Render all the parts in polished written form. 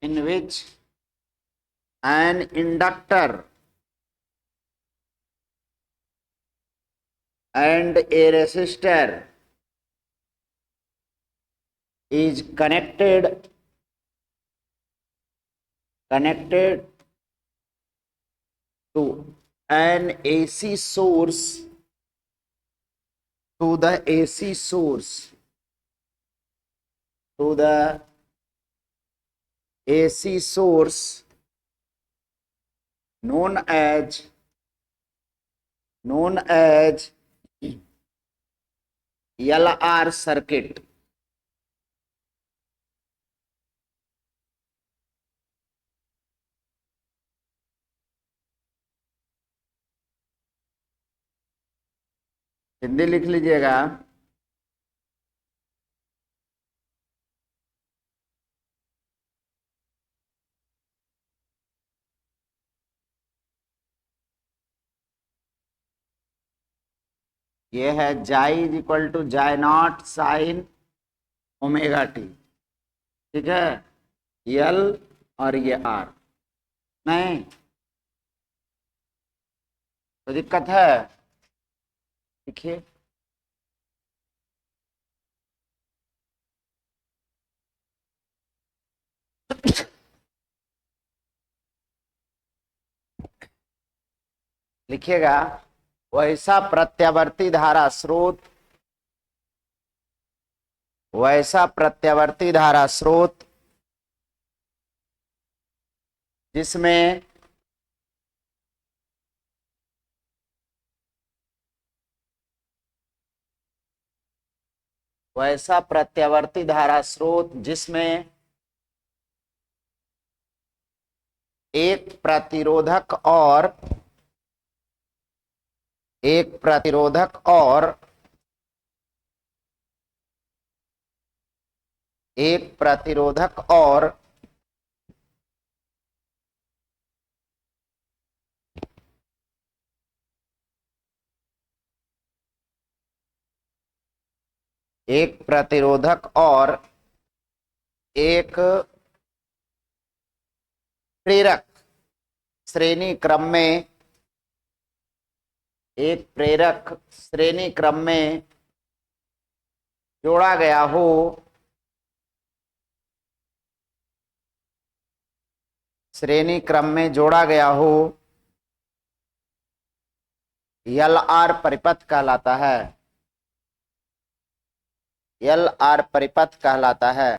in which an inductor and a resistor is connected to an AC source, to the AC source, to the AC source known as LR circuit. Hindi लिख लीजिएगा। ये है जाई is equal to जाई naught sine omega T, ठीक है। L और ये आर, नहीं तो दिक्कत है, देखिए लिखिएगा, वैसा प्रत्यावर्ती धारा स्रोत, वैसा प्रत्यावर्ती धारा स्रोत जिसमें वैसा प्रत्यावर्ती धारा स्रोत जिसमें एक प्रतिरोधक और एक प्रतिरोधक और एक प्रतिरोधक और एक प्रतिरोधक और एक प्रेरक श्रेणी क्रम में, एक प्रेरक श्रेणी क्रम में जोड़ा गया हो, श्रेणी क्रम में जोड़ा गया हो, एल आर परिपथ कहलाता है, एल आर परिपथ कहलाता है।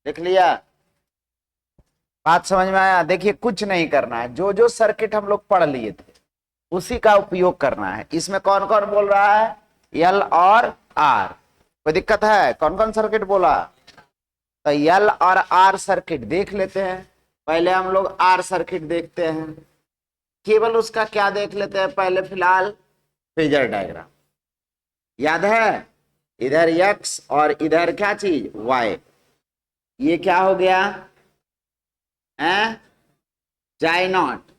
लिख लिया? बात समझ में आया? देखिए कुछ नहीं करना है, जो जो सर्किट हम लोग पढ़ लिए थे उसी का उपयोग करना है। इसमें कौन कौन बोल रहा है? एल और आर। कोई दिक्कत है? कौन कौन सर्किट बोला? तो एल और आर सर्किट देख लेते हैं। पहले हम लोग आर सर्किट देखते हैं, केवल उसका क्या देख लेते हैं पहले फिलहाल, फेजर डायग्राम। याद है? इधर एक्स और इधर क्या चीज, वाई। ये क्या हो गया? जाई नॉट।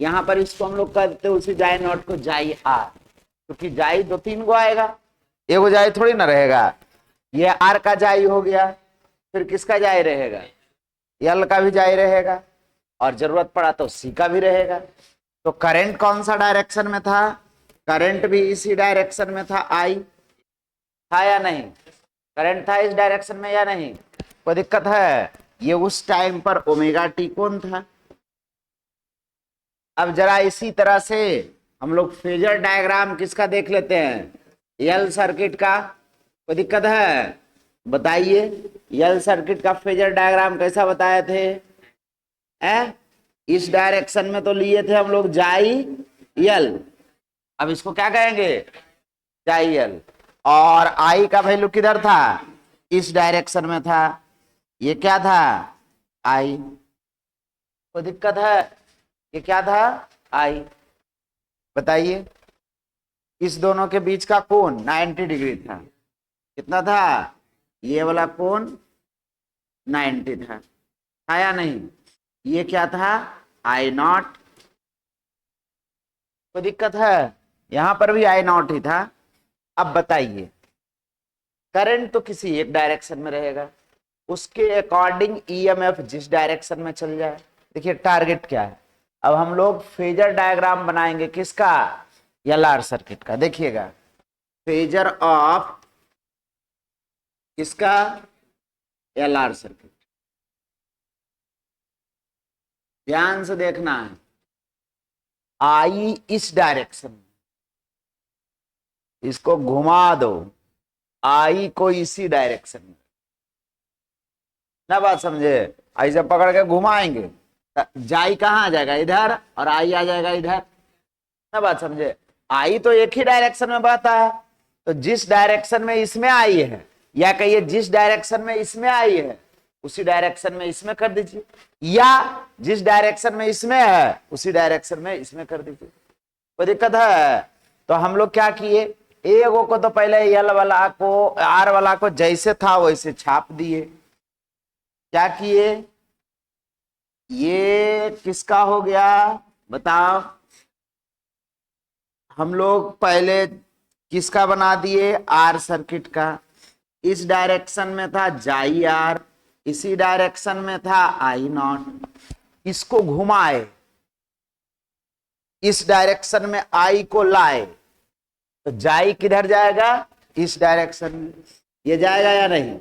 यहां पर इसको हम लोग करते हैं उसी जाई नॉट को जाई आर, क्योंकि जाई दो तीन गो आएगा, एगो जाई थोड़ी ना रहेगा। ये आर का जाई हो गया, फिर किसका जाई रहेगा? एल का भी जाई रहेगा, और जरूरत पड़ा तो सी का भी रहेगा। तो करंट कौन सा डायरेक्शन में था? करंट भी इसी डायरेक्शन में था, आई था या नहीं? करंट था इस डायरेक्शन में या नहीं? कोई दिक्कत है? ये उस टाइम पर ओमेगा टी कौन था। अब जरा इसी तरह से हम लोग फेजर डायग्राम किसका देख लेते हैं, एल सर्किट का। कोई दिक्कत है? बताइए, एल सर्किट का फेजर डायग्राम कैसा बताए थे? इस डायरेक्शन में तो लिए थे हम लोग जाई एल, अब इसको क्या कहेंगे? जाई एल। और आई का वैल्यू किधर था? इस डायरेक्शन में था। ये क्या था? आई। कोई दिक्कत है? ये क्या था? आई। बताइए, इस दोनों के बीच का कोण 90 डिग्री था। कितना था? ये वाला कोण 90 था या नहीं? ये क्या था? आई नॉट। कोई दिक्कत है? यहां पर भी आई नॉट ही था। अब बताइए, करंट तो किसी एक डायरेक्शन में रहेगा, उसके अकॉर्डिंग ईएमएफ जिस डायरेक्शन में चल जाए। देखिए टारगेट क्या है, अब हम लोग फेजर डायग्राम बनाएंगे किसका, एलआर सर्किट का। देखिएगा फेजर ऑफ किसका, एलआर सर्किट। ध्यान से देखना है, आई इस डायरेक्शन में, इसको घुमा दो, आई को इसी डायरेक्शन में, ना बात समझे। ऐसे पकड़ के घुमाएंगे जाई कहाँ आ जाएगा, इधर, और आई आ जाएगा इधर, ना बात समझे। आई तो एक ही डायरेक्शन में बहता है, तो जिस डायरेक्शन में इसमें आई है, या कहिए जिस डायरेक्शन में इसमें आई है उसी डायरेक्शन में इसमें कर दीजिए, या जिस डायरेक्शन में इसमें है उसी डायरेक्शन में इसमें कर दीजिए, कोई दिक्कत है। तो हम लोग क्या किए, एगो को तो पहले एल वाला को, आर वाला को जैसे था वैसे छाप दिए। क्या किए, ये किसका हो गया बताओ, हम लोग पहले किसका बना दिए, आर सर्किट का। इस डायरेक्शन में था जाई आर, इसी डायरेक्शन में था आई नॉट, इसको घुमाए, इस डायरेक्शन में आई को लाए, तो जाई किधर जाएगा, इस डायरेक्शन में। ये जाएगा या नहीं,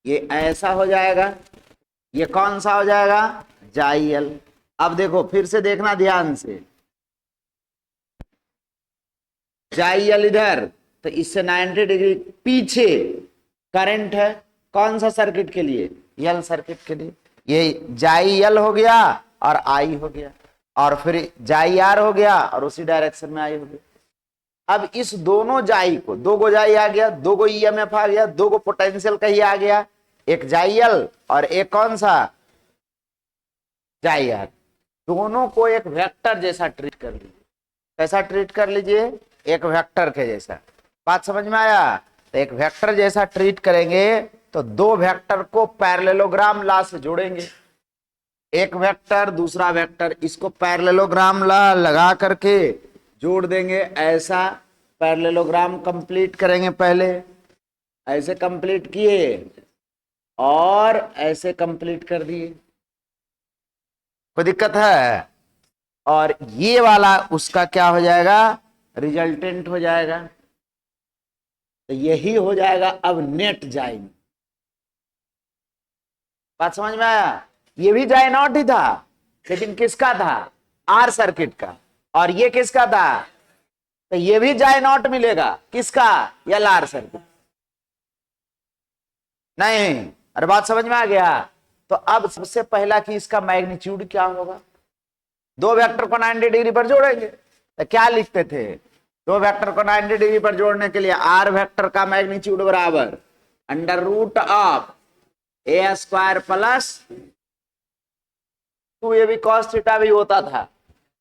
ये ऐसा हो जाएगा, ये कौन सा हो जाएगा, जाई एल। अब देखो फिर से देखना ध्यान से, जाई एल इधर, तो इससे 90 डिग्री पीछे करंट है, कौन सा सर्किट के लिए, एल सर्किट के लिए। ये जाई एल हो गया और आई हो गया, और फिर जाई आर हो गया और उसी डायरेक्शन में आई हो गया। अब इस दोनों जाई को, दो गो जाई आ गया, दो गो ईएमएफ आ गया, दो गो पोटेंशियल कहीं आ गया, एक जाई एल और एक कौन सा, जाई आर। दोनों को एक वेक्टर जैसा ट्रीट कर लीजिए। कैसा ट्रीट कर लीजिए, एक वेक्टर के जैसा। बात समझ में आया। तो एक वेक्टर जैसा ट्रीट करेंगे तो दो वेक्टर को पैरेललोग्राम लॉ से जोड़ेंगे, एक वेक्टर दूसरा वेक्टर, इसको पैरेललोग्राम लॉ लगा करके जोड़ देंगे। ऐसा पैरेललोग्राम कंप्लीट करेंगे, पहले ऐसे कंप्लीट किए और ऐसे कंप्लीट कर दिए, कोई दिक्कत है। और ये वाला उसका क्या हो जाएगा, रिजल्टेंट हो जाएगा। तो यही हो जाएगा अब नेट जाई। बात समझ में आया। ये भी जाई नॉट ही था, लेकिन किसका था, आर सर्किट का, और ये किसका था, तो ये भी जाई नॉट मिलेगा, किसका, एल आर सर्किट। नहीं, अरे बात समझ में आ गया। तो अब सबसे पहला कि इसका मैग्नीट्यूड क्या होगा, दो वेक्टर को 90 डिग्री पर जोड़ेंगे, तो क्या लिखते थे, दो वेक्टर को 90 डिग्री पर जोड़ने के लिए आर वेक्टर का मैग्नीट्यूड बराबर under root of A square plus 2ab cos theta भी होता था,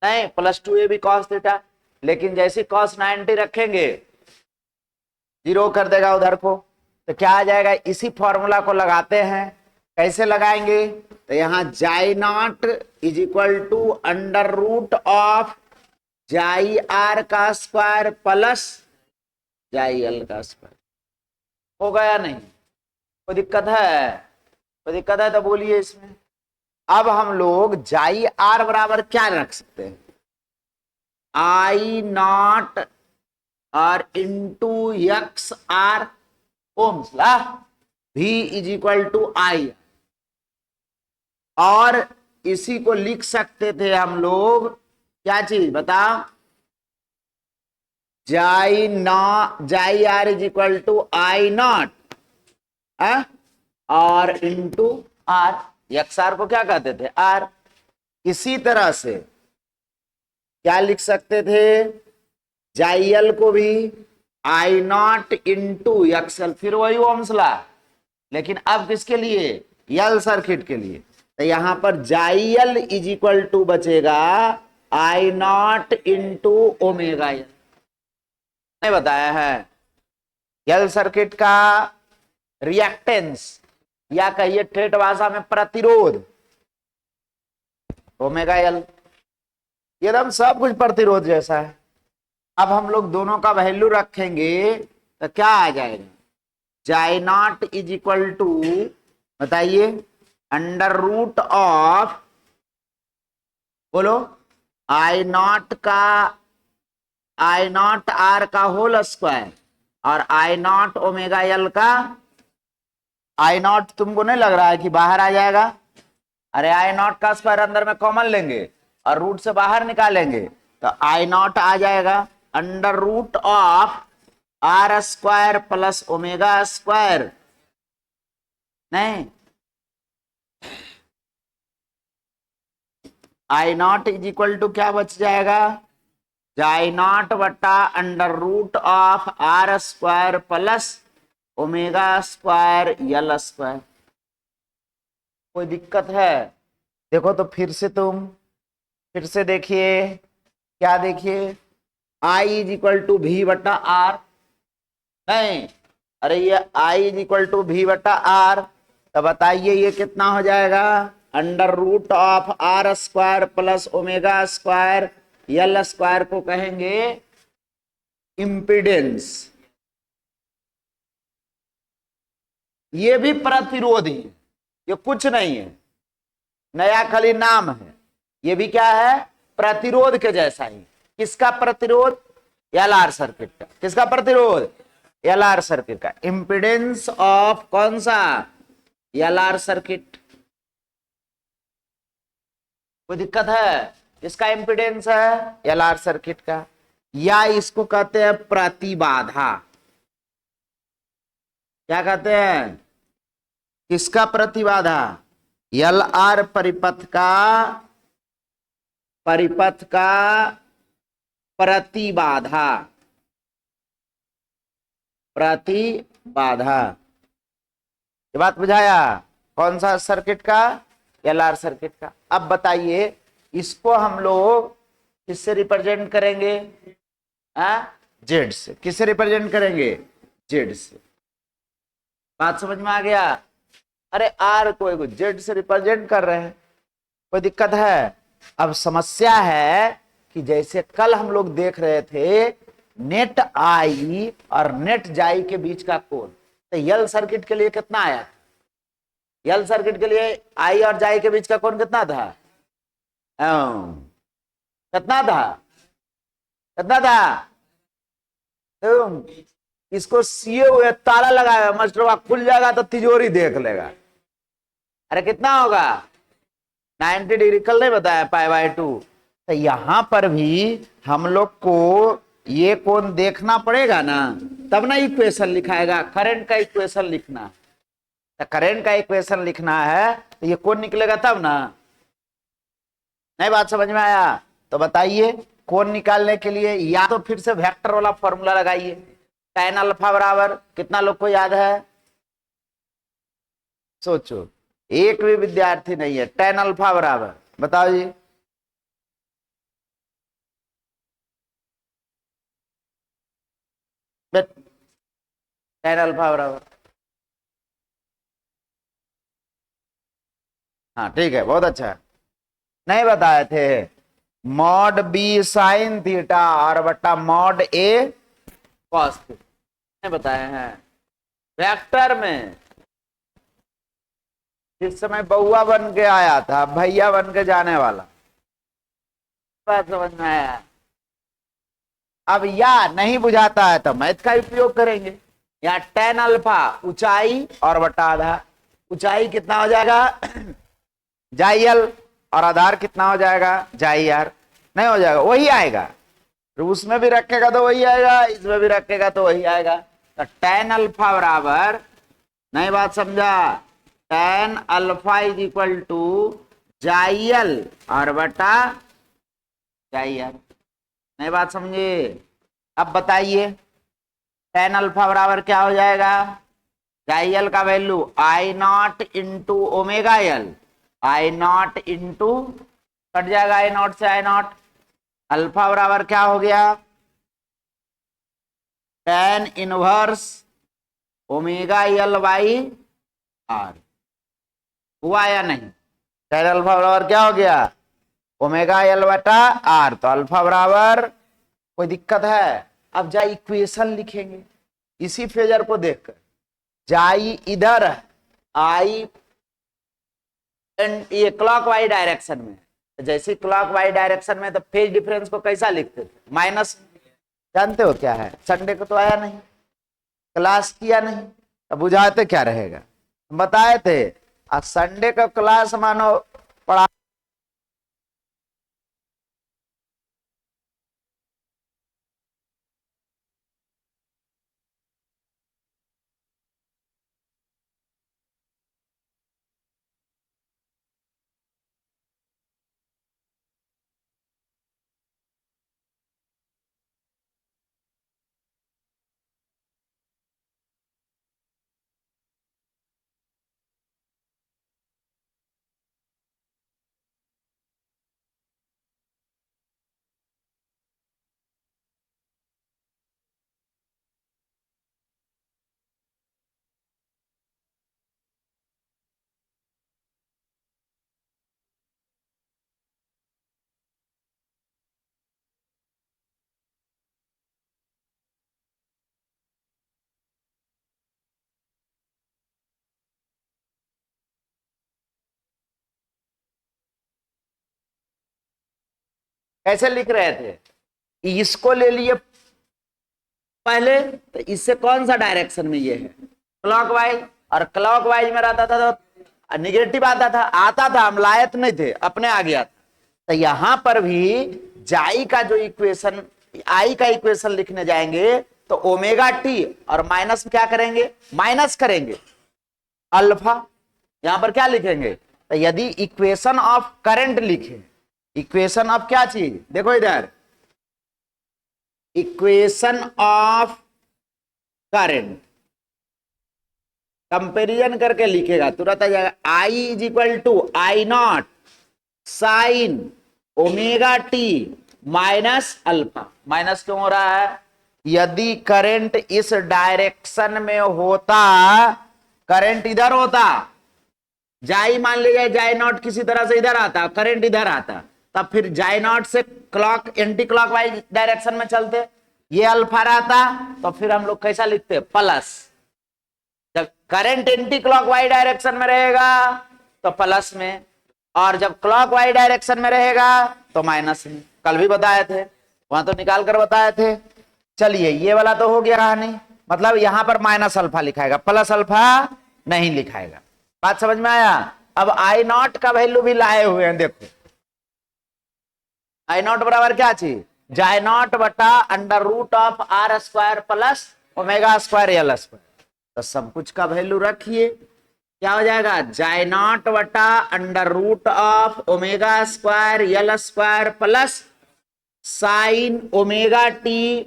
नहीं प्लस 2ab cos थीटा, लेकिन जैसे cos 90 रखेंगे जीरो कर देगा उधर को, तो क्या आ जाएगा, इसी फॉर्मूला को लगाते हैं। कैसे लगाएंगे, तो यहां Z naught is equal to under root of Z R का स्क्वायर प्लस जाई एल का स्क्वायर। हो गया नहीं, कोई दिक्कत है, कोई दिक्कत है तो बोलिए इसमें। अब हम लोग जाई आर बराबर क्या रख सकते हैं, आई नॉट और into X R ohm's law, V is equal to I, और इसी को लिख सकते थे हम लोग, क्या चीज बताओ, Z R is equal to I naught और इंटू आर, एक्स आर को क्या कहते थे, आर। इसी तरह से क्या लिख सकते थे, जाई एल को भी आई नॉट इंटू एक्सएल, फिर वही ओम्स ला, लेकिन अब किसके लिए, एल सर्किट के लिए। तो यहां पर जाई एल इज इक्वल टू बचेगा आई नॉट इंटू ओमेगा एल, नहीं बताया है। एल सर्किट का रिएक्टेंस या कहिए ठेठ भाषा में प्रतिरोध ओमेगा एल, एकदम सब कुछ प्रतिरोध जैसा है। अब हम लोग दोनों का वैल्यू रखेंगे तो क्या आ जाएगा, Z naught is equal to, बताइए, अंडर रूट ऑफ, बोलो, आई नॉट का, आई नॉट आर का होल स्क्वायर और आई नॉट ओमेगा एल का, आई नॉट तुमको नहीं लग रहा है कि बाहर आ जाएगा? अरे आई नॉट का स्क्वायर अंदर में कॉमन लेंगे और रूट से बाहर निकालेंगे तो आई नॉट आ जाएगा under root of R square plus omega square. नहीं, I naught is equal to क्या बच जाएगा, जाई नॉट बटा under root of R square plus omega square L square. कोई दिक्कत है? देखो तो फिर से तुम फिर से देखिए, क्या देखिए, आई इज इक्वल टू भी बटा आर, नहीं, अरे ये आई इज इक्वल टू भी बटा आर, तो बताइए ये कितना हो जाएगा, under root of R square plus omega square L square को कहेंगे इम्पीडेंस। ये भी प्रतिरोध ही है, ये कुछ नहीं है, नया खाली नाम है। ये भी क्या है, प्रतिरोध के जैसा ही। किसका प्रतिरोध? एलआर सर्किट का। किसका प्रतिरोध? एलआर सर्किट का। इम्पीडेंस ऑफ कौन सा? LR circuit. कोई दिक्कत है? इसका इम्पीडेंस है एलआर सर्किट का, या इसको कहते हैं प्रतिबाधा। क्या कहते हैं? किसका प्रतिबाधा? एलआर परिपथ का प्रतिबाधा। प्रतिबाधा, ये बात बुझाया? कौन सा सर्किट का? एलआर सर्किट का। अब बताइए इसको हम लोग किससे रिप्रेजेंट करेंगे? जेड से। किससे रिप्रेजेंट करेंगे? जेड से। बात समझ में आ गया? अरे आर को जेड से रिप्रेजेंट कर रहे हैं, कोई दिक्कत है? अब समस्या है कि जैसे कल हम लोग देख रहे थे नेट आई और नेट जाई के बीच का कोण, तो यल सर्किट के लिए कितना आया था? यल सर्किट के लिए आई और जाई के बीच का कोण कितना था? कितना था? कितना था? इसको सीए हुए ताला लगाया मास्टर, खुल जाएगा तो तिजोरी देख लेगा। अरे कितना होगा? 90 डिग्री। कल नहीं बताया π/2। तो यहां पर भी हम लोग को ये कोण देखना पड़ेगा ना, तब ना इक्वेशन लिखाएगा। करंट का इक्वेशन लिखना, तो करंट का इक्वेशन लिखना है तो ये कोण निकलेगा तब ना। नहीं बात समझ में आया? तो बताइए कोण निकालने के लिए या तो फिर से वेक्टर वाला फॉर्मूला लगाइए। tan अल्फा बराबर कितना लोग को याद है? सोचो, एक भी विद्यार्थी नहीं है। tan अल्फा बराबर बताओ जी। tan अल्फा बराबर, हाँ ठीक है, बहुत अच्छा है। नहीं बताए थे? मॉड बी साइन थीटा और बट्टा मॉड ए कॉस थीटा, नहीं बताए हैं? वेक्टर में जिस समय बउआ बन के आया था, भैया बन के जाने वाला। बात समझ में आया? अब या नहीं बुझाता है तो मैथ का उपयोग करेंगे। यहाँ tan अल्फा ऊंचाई और बटा आधार। ऊंचाई कितना हो जाएगा? जाई एल, और आधार कितना हो जाएगा? जाई आर। नहीं हो जाएगा? वही आएगा। उसमें भी रखेगा तो वही आएगा, इसमें भी रखेगा तो वही आएगा। तो tan अल्फा बराबर, नहीं बात समझा? tan alpha is equal to जाई एल और बटा जाई आर। नहीं बात समझे? अब बताइए tan अल्फा बराबर क्या हो जाएगा? जाई एल का वैल्यू आई नॉट इंटू ओमेगा एल, आई नॉट इंटू, कट जाएगा आई नॉट से आई नॉट। अल्फा बराबर क्या हो गया? tan inverse omega L by R. हुआ या नहीं? tan अल्फा बराबर क्या हो गया? ओमेगा एल बटा आर। तो अल्फा बराबर, कोई दिक्कत है? अब जा इक्वेशन लिखेंगे। इसी फेजर को देखकर, जाई इधर, आई ये क्लॉक वाइज डायरेक्शन में, जैसे क्लॉक वाइज डायरेक्शन में तो फेज डिफरेंस को कैसा लिखते थे, माइनस। जानते हो क्या है? संडे को तो आया नहीं, क्लास किया नहीं, अब बुझाते क्या रहेगा, बताए थे। आज संडे का क्लास मानो पढ़ा, कैसे लिख रहे थे, इसको ले लिए पहले, तो इससे कौन सा डायरेक्शन में ये है, क्लॉकवाइज, और क्लॉकवाइज में रहता था तो निगेटिव आता था, हम लायक नहीं थे, अपने आ गया था। तो यहां पर भी जाई का जो इक्वेशन, आई का इक्वेशन लिखने जाएंगे तो ओमेगा टी और माइनस क्या करेंगे, माइनस करेंगे अल्फा, यहां पर क्या लिखेंगे, तो यदि इक्वेशन ऑफ करंट लिखे, इक्वेशन ऑफ क्या चीज, देखो इधर, इक्वेशन ऑफ करंट कंपेरिजन करके लिखेगा तुरंत आ जाएगा, I is equal to I naught sine omega t minus alpha. Minus क्यों हो रहा है, यदि करंट इस डायरेक्शन में होता, करंट इधर होता, जाई मान लीजिए जाई नॉट किसी तरह से इधर आता, करंट इधर आता, तब फिर जाई नॉट से क्लॉक एंटी क्लॉकवाइज डायरेक्शन में चलते, ये अल्फा रहता, तो फिर हम लोग कैसा लिखते, प्लस। जब करंट एंटी क्लॉकवाइज डायरेक्शन में रहेगा तो प्लस में, और जब क्लॉकवाइज डायरेक्शन में रहेगा तो माइनस में। कल भी बताए थे, वहां तो निकाल कर बताए थे। चलिए ये वाला तो हो गया कहानी, मतलब यहां पर माइनस अल्फा लिखाएगा, प्लस अल्फा नहीं लिखाएगा। बात समझ में आया? अब आई नॉट का वैल्यू भी लाए हुए हैं, देखो आई नॉट बराबर क्या चीज, जाई नॉट बटा under root of R square plus omega square L square. तो सब कुछ का वैल्यू रखिए, क्या हो जाएगा, जाई नॉट बटा under root of omega square L square plus sine omega t,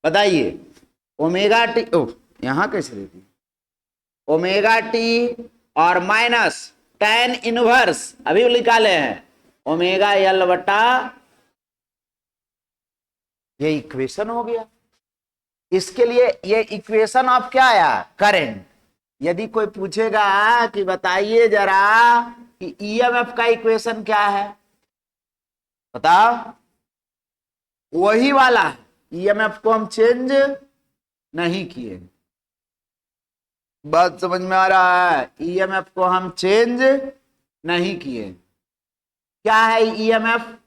बताइए ओमेगा टी, ओ यहां कैसे देती, ओमेगा टी और माइनस टेन इनवर्स अभी निकाले हैं ओमेगा एल बटा, ये इक्वेशन हो गया। इसके लिए ये इक्वेशन ऑफ क्या आया, करंट। यदि कोई पूछेगा कि बताइए जरा कि ईएमएफ का इक्वेशन क्या है, बताओ, वही वाला है, ईएमएफ को हम चेंज नहीं किए। बात समझ में आ रहा है, ईएमएफ को हम चेंज नहीं किए। क्या है ईएमएफ,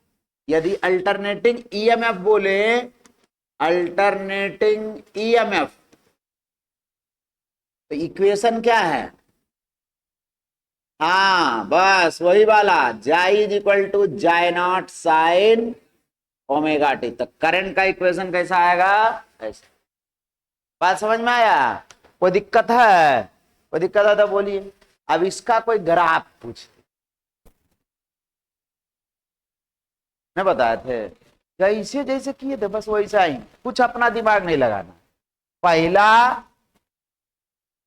यदि अल्टरनेटिंग ईएमएफ बोले, अल्टरनेटिंग ईएमएफ, तो इक्वेशन क्या है, हाँ बस वही वाला, जाई इज इक्वल टू जाई नॉट साइन ओमेगा टी। तो करंट का इक्वेशन कैसा आएगा, ऐसा। बात समझ में आया? कोई दिक्कत है? कोई दिक्कत है तो बोलिए। अब इसका कोई ग्राफ पूछते, नहीं बताए थे, जैसे जैसे किए थे बस वैसा ही, कुछ अपना दिमाग नहीं लगाना। पहला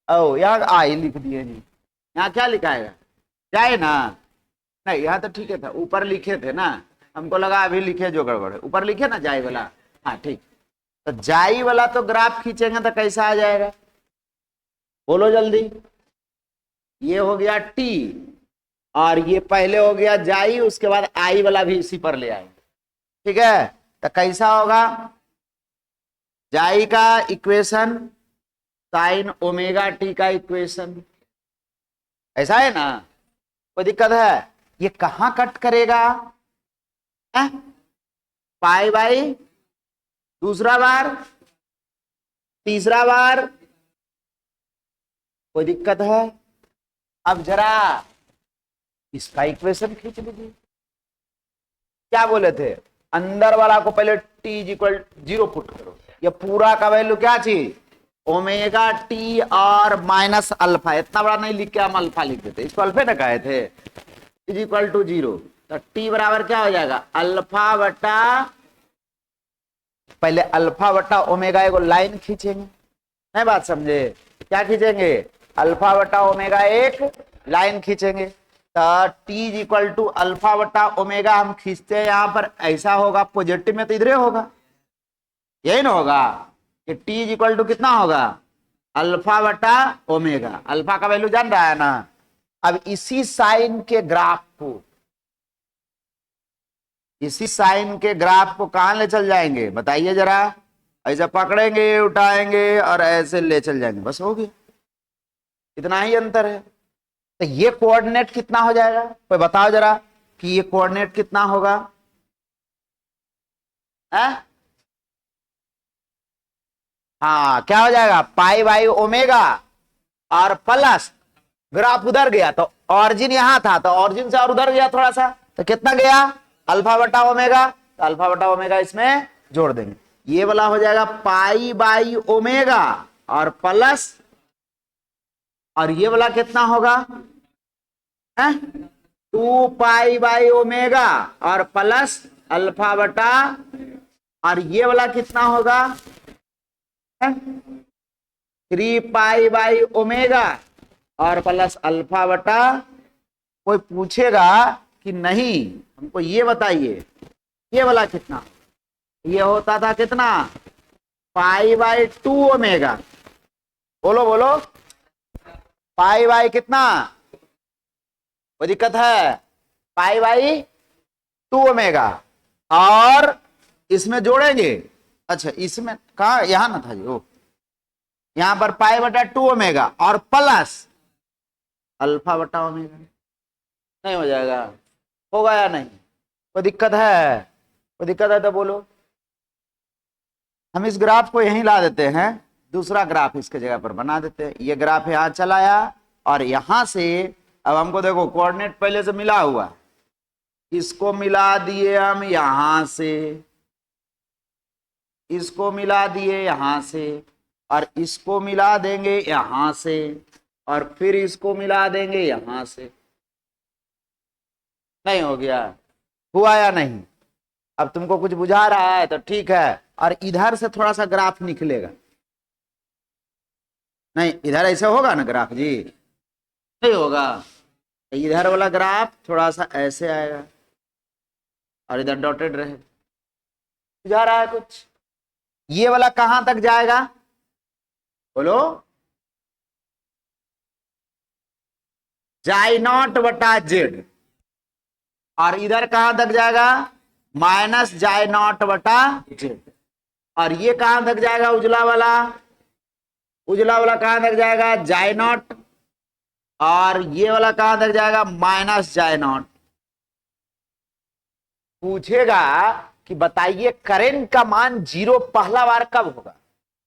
ओ यहाँ आई लिख दिए जी, यहाँ क्या लिखाएगा, जाए ना, नहीं यहाँ तो ठीक है था, ऊपर लिखे थे ना, हमको लगा अभी लिखे जो गड़बड़ है, ऊपर लिखे ना जाई वाला, हाँ ठीक। तो जाई वाला तो ग्राफ खींचेंगे तो कैसा आ जाएगा, बोलो जल्दी। ये हो गया टी, और ये पहले हो गया जाई, उसके बाद आई वाला भी इसी पर ले आएंगे, ठीक है। तो कैसा होगा, जाई का इक्वेशन साइन ओमेगा टी का इक्वेशन, ऐसा है ना, कोई दिक्कत है? ये कहां कट करेगा? पाई बाई दूसरा बार, तीसरा बार, कोई दिक्कत है? अब जरा इसका इक्वेशन खींच लीजिए। क्या बोले थे? अंदर वाला को पहले t इक्वल 0 पुट करो, ये पूरा का वैल्यू क्या चाहिए? ओमेगा टी और माइनस अल्फा, इतना बड़ा नहीं लिख के हम अल्फा लिख देते, इसको अल्फा ना कहे थे, इज इक्वल टू 0। तो टी बराबर क्या हो जाएगा? अल्फा बटा, पहले अल्फा बटा ओमेगा एगो लाइन खींचेंगे, नहीं बात समझे? क्या खींचेंगे? अल्फा बटा ओमेगा एक लाइन खींचेंगे। तो t is equal to alpha बटा ओमेगा हम खींचते हैं यहां पर, ऐसा होगा, पॉजिटिव में तो इधर होगा, यही ना होगा कि टी इज इक्वल टू कितना होगा? अल्फा बटा ओमेगा, अल्फा का वैल्यू जान रहा है ना। अब इसी साइन के ग्राफ को, इसी साइन के ग्राफ को कहां ले चल जाएंगे बताइए जरा? ऐसा पकड़ेंगे, उठाएंगे और ऐसे ले चल जाएंगे, बस हो गया, इतना ही अंतर है। तो ये कोऑर्डिनेट कितना हो जाएगा? कोई बताओ जरा कि ये कोऑर्डिनेट कितना होगा? हाँ, क्या हो जाएगा? पाई बाई ओमेगा और प्लस, ग्राफ उधर गया तो ऑरिजिन यहां था, तो ऑरिजिन से और उधर गया थोड़ा सा, तो कितना गया? अल्फा बटा ओमेगा, तो अल्फा बटा ओमेगा इसमें जोड़ देंगे, ये वाला हो जाएगा पाई बाई ओमेगा और प्लस, और ये वाला कितना होगा? 2 पाई बाई ओमेगा और प्लस अल्फा बटा, और ये वाला कितना होगा? 3 पाई बाई ओमेगा और प्लस अल्फा बटा। कोई पूछेगा कि नहीं, हमको ये बताइए, ये वाला कितना? ये होता था कितना? पाई बाई 2 ओमेगा, बोलो बोलो, पाई बाई कितना? कोई दिक्कत है? पाई बाई 2 ओमेगा, और इसमें जोड़ेंगे, अच्छा इसमें कहा, यहां ना था जी, ओ यहां पर पाई बटा 2 ओमेगा और प्लस अल्फा बटा ओमेगा, नहीं हो जाएगा? होगा या नहीं? कोई दिक्कत है? कोई दिक्कत है तो बोलो। हम इस ग्राफ को यहीं ला देते हैं, दूसरा ग्राफ इसके जगह पर बना देते हैं। ये ग्राफ यहां चला आया, और यहां से अब हमको देखो कोऑर्डिनेट पहले से मिला हुआ, इसको मिला दिए हम यहां से, इसको मिला दिए यहां से, और इसको मिला देंगे यहां से, और फिर इसको मिला देंगे यहां से। नहीं हो गया? हुआ या नहीं? अब तुमको कुछ बुझा रहा है तो ठीक है, और इधर से थोड़ा सा ग्राफ निकलेगा, नहीं इधर ऐसे होगा ना ग्राफ जी? नहीं होगा, इधर वाला ग्राफ थोड़ा सा ऐसे आएगा और इधर डॉटेड रहे, बुझा रहा है कुछ? ये वाला कहां तक जाएगा बोलो? जाई नॉट बटा जेड, और इधर कहां तक जाएगा? माइनस जाई नॉट बटा जेड, और ये कहां तक जाएगा? उजला वाला, उजला वाला कहां तक जाएगा? जाई नॉट, और ये वाला कहां तक जाएगा? माइनस जाई नॉट। पूछेगा कि बताइए करंट का मान 0 पहला बार कब होगा?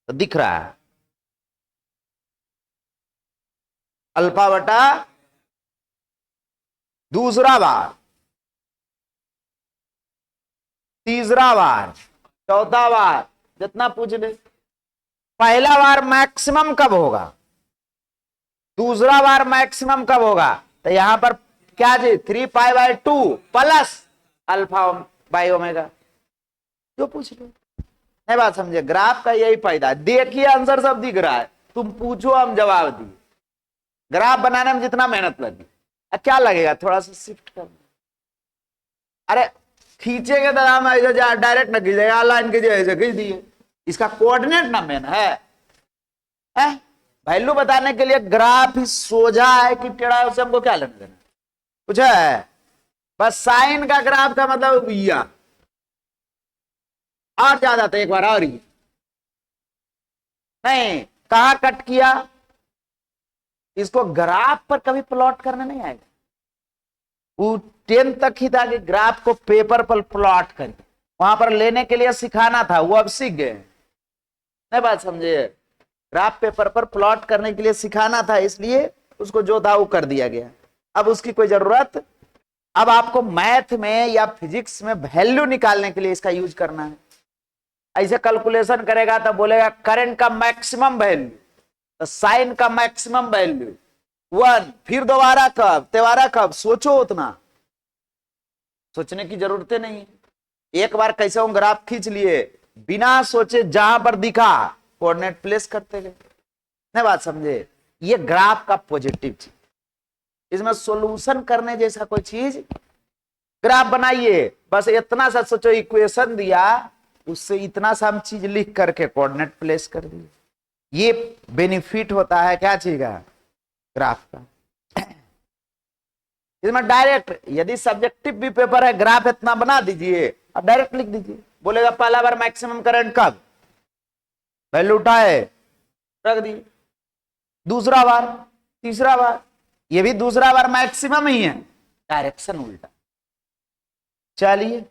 तो दिख रहा है अल्फा बटा दूसरा बार, तीसरा बार, चौथा बार, जितना पूछ ले। पहला बार मैक्सिमम कब होगा? दूसरा बार मैक्सिमम कब होगा? तो यहां पर क्या जी? 3 pi by 2 plus alpha by omega, जो पूछ लो। नहीं बात समझे? ग्राफ का यही फायदा, देखिए आंसर सब दिख रहा है, तुम पूछो हम जवाब दिए। ग्राफ बनाने में जितना मेहनत लगी, क्या लगेगा? थोड़ा सा शिफ्ट कर, अरे खींचेंगे तो हम ऐसे डायरेक्ट ना खींचेगा, लाइन के ऐसे खींच दिए, इसका कोऑर्डिनेट ना मेन है, वैल्यू बताने के लिए ग्राफ ही सोझा है कि टेढ़ा है, उससे हमको क्या लेना देना? कुछ है? बस साइन का ग्राफ का मतलब भैया और ज्यादा था, एक बार और ही नहीं, कहां कट किया, इसको ग्राफ पर कभी प्लॉट करने नहीं आएगा। वो 10 तक ही था कि ग्राफ को पेपर पर प्लॉट करें, वहां पर लेने के लिए सिखाना था, वो अब सीख गए। नहीं बात समझे, ग्राफ पेपर पर प्लॉट करने के लिए सिखाना था, इसलिए उसको जो था वो कर दिया गया, अब उसकी कोई जरूरत। अब आपको मैथ में या फिजिक्स में वैल्यू निकालने के लिए इसका यूज करना है। ऐसे कैलकुलेशन करेगा तो बोलेगा करंट का मैक्सिमम वैल्यू, तो साइन का मैक्सिमम वैल्यू 1, फिर दोबारा कब, तिबारा कब, सोचो, उतना सोचने की जरूरत नहीं है। एक बार कैसे हम ग्राफ खींच लिए, बिना सोचे जहां पर दिखा कोऑर्डिनेट प्लेस करते गए। नहीं बात समझे, ये ग्राफ का पॉजिटिव चीज, इसमें सॉल्यूशन करने जैसा कोई चीज, ग्राफ बनाइए बस इतना सा सोचो, इक्वेशन दिया, उससे इतना सा हम चीज लिख करके कोऑर्डिनेट प्लेस कर दिए। ये बेनिफिट होता है क्या चीज का, ग्राफ का। इसमें डायरेक्ट, यदि सब्जेक्टिव भी पेपर है, ग्राफ इतना बना दीजिए, अब डायरेक्ट लिख दीजिए। बोलेगा पहला बार मैक्सिमम करंट कब, वैल्यू उठाए रख दी, दूसरा बार, तीसरा बार, ये भी दूसरा बार मैक्सिमम ही है, डायरेक्शन उल्टा। चलिए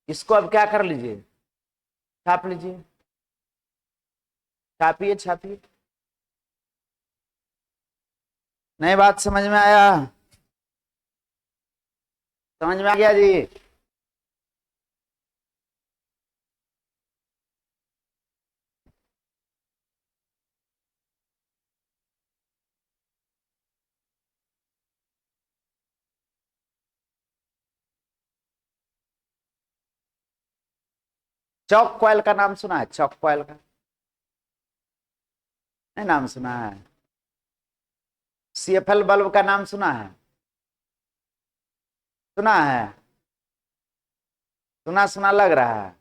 इसको अब क्या कर लीजिए, छाप लीजिए, छापिए छापिए। नई बात समझ में आया, समझ में आ गया जी। चौक कॉइल का नाम सुना है, चौक कॉइल का नहीं नाम सुना है। सीएफएल बल्ब का नाम सुना है, सुना है, सुना सुना लग रहा है।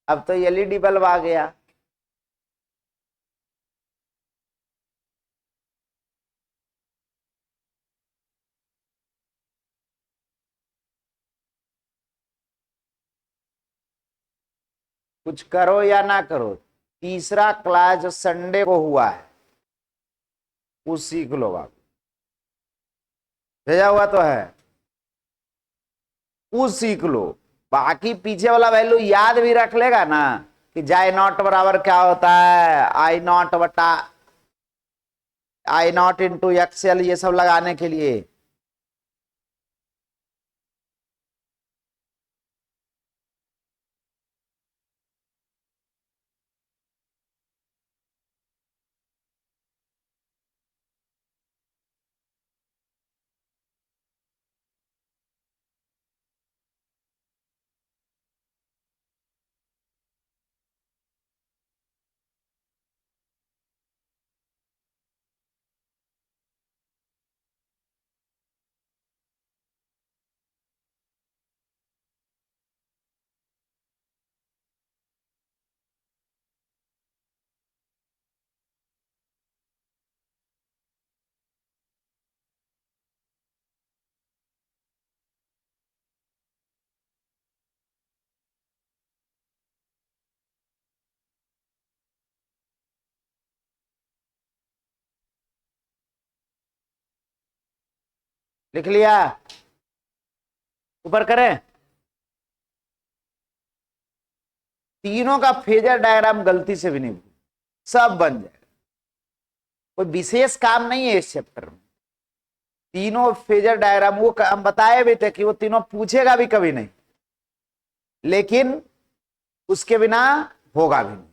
अब तो एलईडी बल्ब आ गया। कुछ करो या ना करो, तीसरा क्लास जो संडे को हुआ है वो सीख लो आप, भेजा हुआ तो है, वो सीख लो। बाकी पीछे वाला वैल्यू याद भी रख लेगा ना, कि जाई नॉट बराबर क्या होता है, आई नॉट बटा आई नॉट इंटू एक्सएल, ये सब लगाने के लिए। लिख लिया, ऊपर करें। तीनों का फेजर डायग्राम गलती से भी नहीं, सब बन जाए, कोई विशेष काम नहीं है इस चैप्टर में। तीनों फेजर डायग्राम वो हम बताए भी थे कि वो तीनों पूछेगा भी कभी नहीं, लेकिन उसके बिना होगा भी नहीं।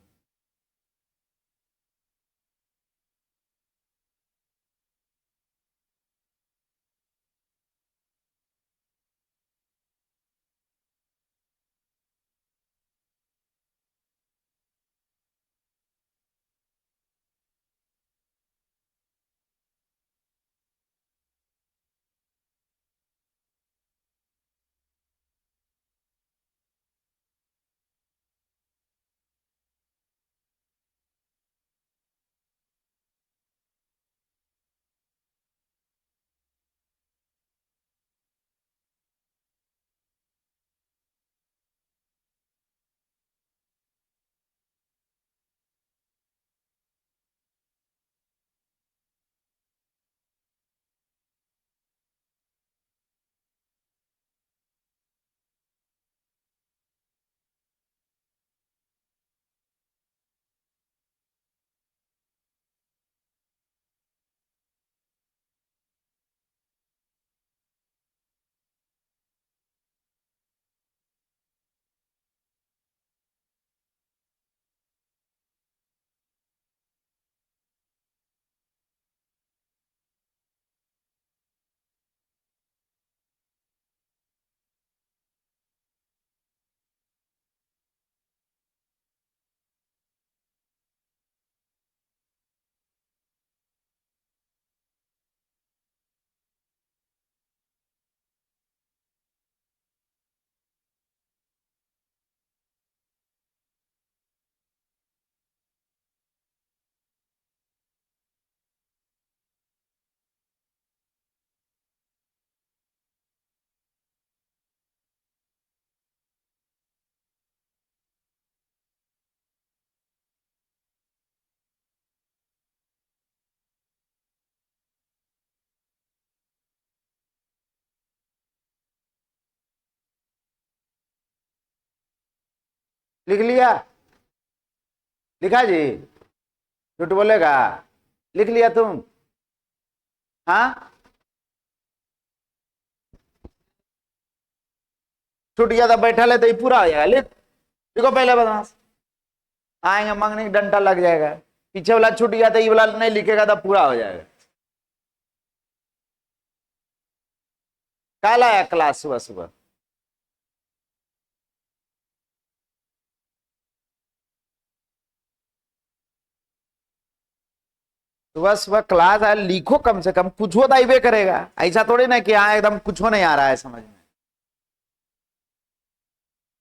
लिख लिया? लिखा जी? झूठ बोलेगा? लिख लिया तुम? हाँ, छूट गया था, बैठा ले तो ये पूरा हो जाएगा। लिख, लिखो पहले बदमाश। आएंगे मांगने की, डंडा लग जाएगा। पीछे वाला छूट गया था, ये वाला नहीं लिखेगा तो पूरा हो जाएगा। कल आया क्लास सुबह सुबह? सुबह सुबह क्लास आया, लिखो कम से कम, कुछ हो तो करेगा। ऐसा थोड़ी ना कि हाँ एकदम कुछ नहीं आ रहा है समझ में।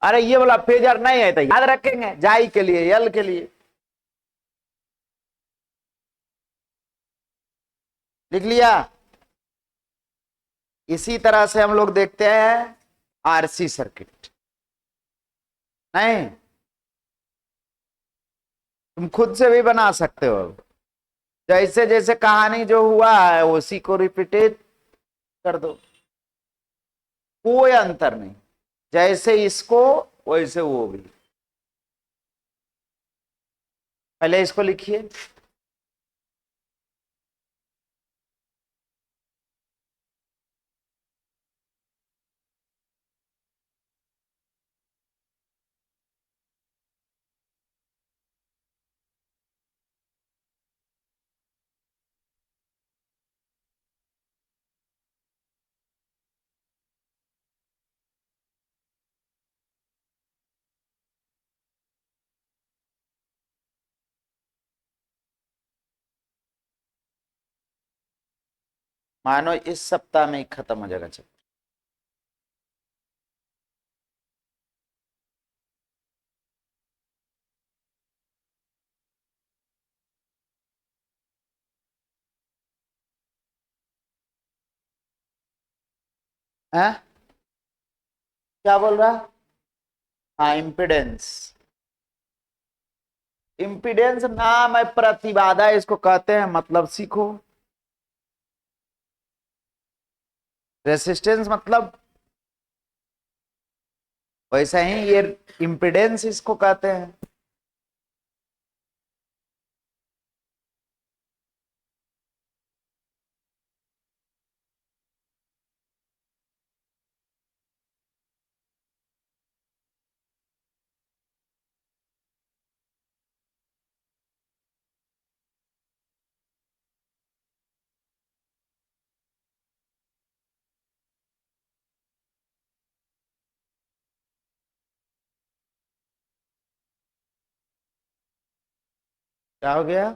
अरे ये वाला पेजर नहीं है तो याद रखेंगे, जाई के लिए, यल के लिए। लिख लिया? इसी तरह से हम लोग देखते हैं आरसी सर्किट। नहीं, तुम खुद से भी बना सकते हो। जैसे जैसे कहानी जो हुआ है उसी को रिपीटेड कर दो, कोई अंतर नहीं। जैसे इसको वैसे वो भी। पहले इसको लिखिए। मानो इस सप्ताह में ही खत्म हो जाएगा चैप्टर। है? क्या बोल रहा? हाँ, इम्पिडेंस। इम्पिडेंस नाम है, प्रतिबाधा इसको कहते हैं, मतलब सीखो। रेसिस्टेंस मतलब वैसा ही ये इम्पिडेंस इसको कहते हैं। क्या हो गया?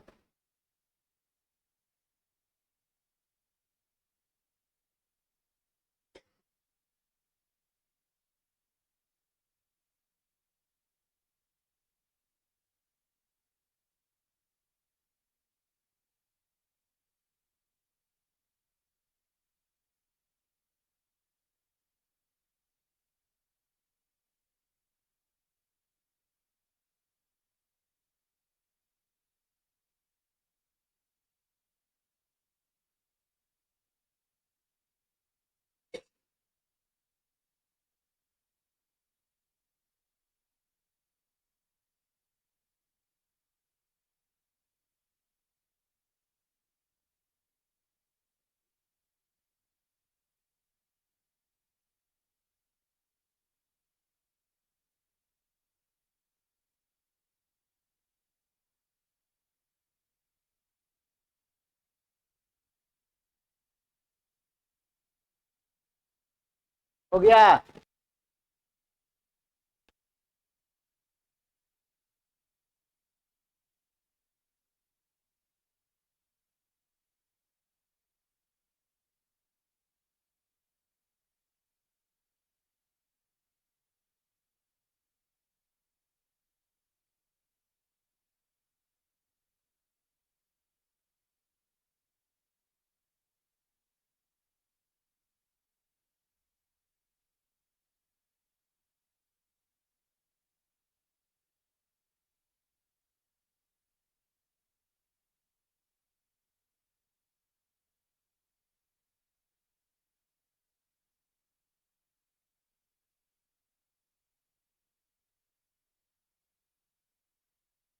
हो गया?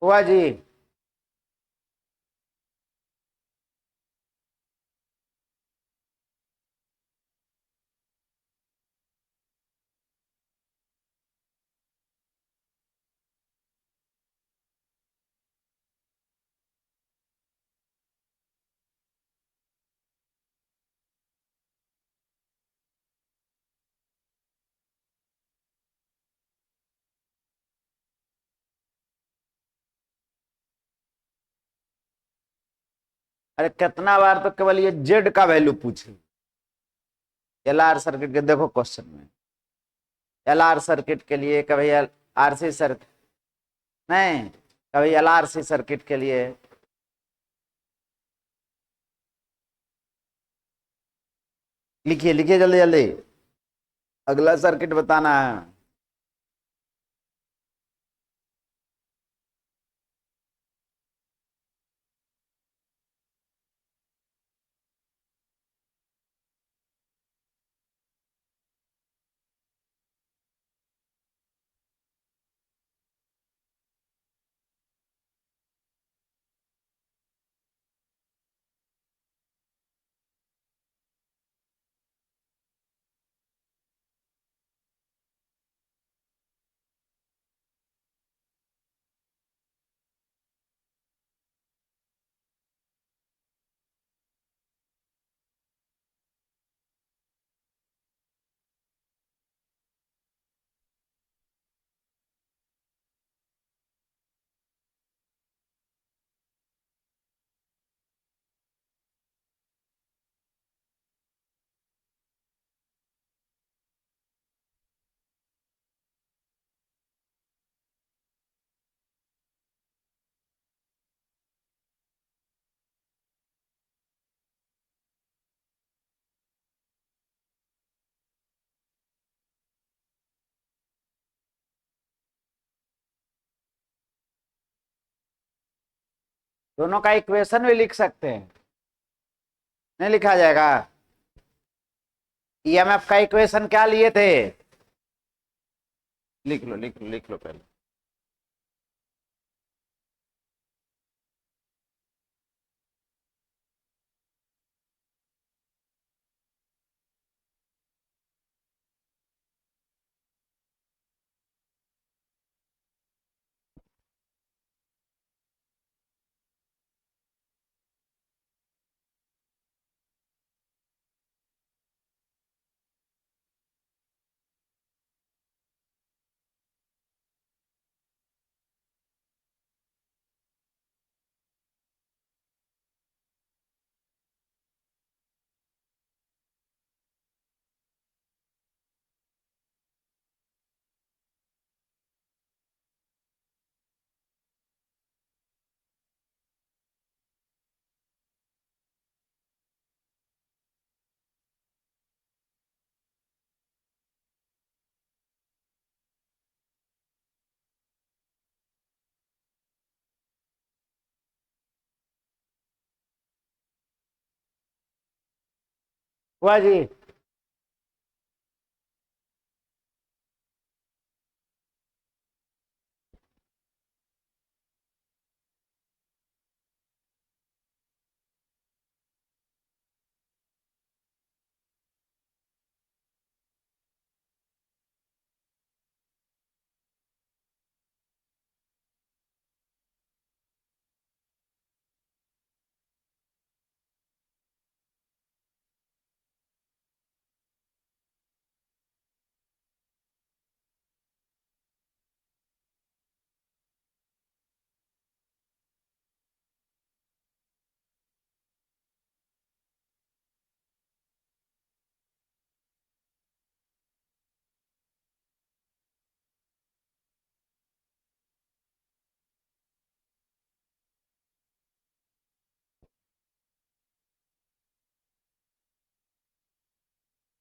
हुआ जी। अरे कितना बार तो केवल ये जेड का वैल्यू पूछे। एल आर सर्किट के देखो क्वेश्चन में, एल आर सर्किट के लिए कभी आरसी सर्किट, नहीं कभी एल आर सी सर्किट के लिए। लिखिए लिखिए जल्दी जल्दी, अगला सर्किट बताना है। दोनों का इक्वेशन भी लिख सकते हैं, नहीं लिखा जाएगा? ईएमएफ का इक्वेशन क्या लिए थे? लिख लो लिख लो लिख लो पहले। हुआ जी।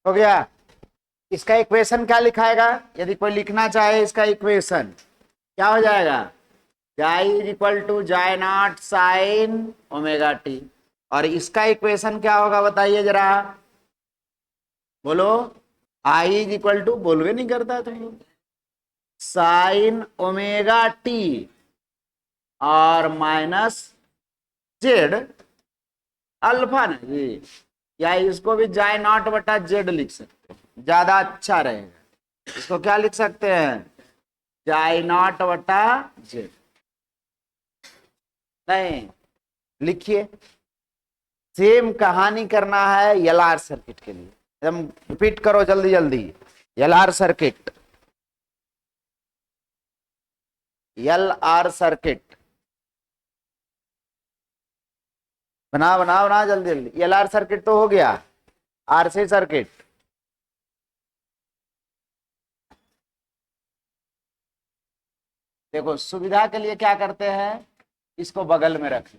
हो गया। इसका इक्वेशन क्या लिखाएगा? यदि कोई लिखना चाहे इसका इक्वेशन क्या हो जाएगा? जाई इज इक्वल टू जाय नॉट साइन ओमेगा टी। और इसका इक्वेशन क्या होगा बताइए जरा, बोलो। आई इज इक्वल टू, बोलवे नहीं करता तुम लोग, साइन ओमेगा टी। और माइनस जेड अल्फा ना जी, या इसको भी जाय नॉट बटा जेड लिख सकते हैं, ज्यादा अच्छा रहेगा। इसको क्या लिख सकते हैं, जाय नॉट बटा जेड। नहीं, लिखिए, सेम कहानी करना है एलआर सर्किट के लिए, एकदम रिपीट करो जल्दी जल्दी। एलआर सर्किट, एलआर सर्किट बना बना बना जल्दी जल्दी। एलआर सर्किट तो हो गया, आरसी सर्किट। देखो सुविधा के लिए क्या करते हैं, इसको बगल में रख,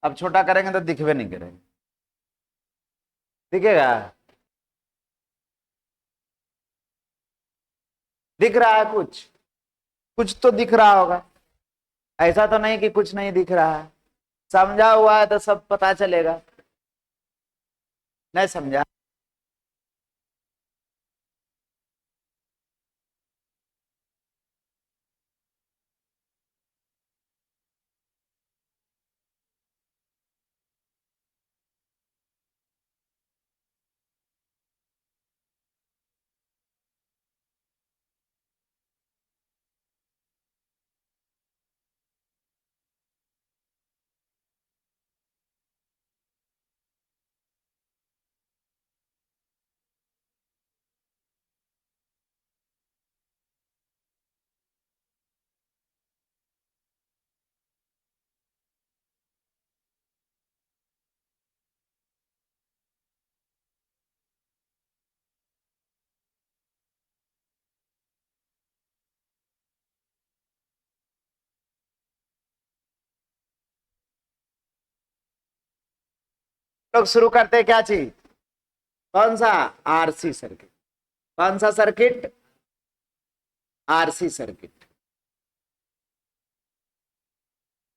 अब छोटा करेंगे तो दिखवे नहीं करेंगे, दिखेगा, दिख रहा है कुछ, कुछ तो दिख रहा होगा, ऐसा तो नहीं कि कुछ नहीं दिख रहा है। समझा हुआ है तो सब पता चलेगा, नहीं समझा। लोग शुरू करते हैं क्या चीज, कौन सा, आरसी सर्किट। कौन सा सर्किट, आरसी सर्किट।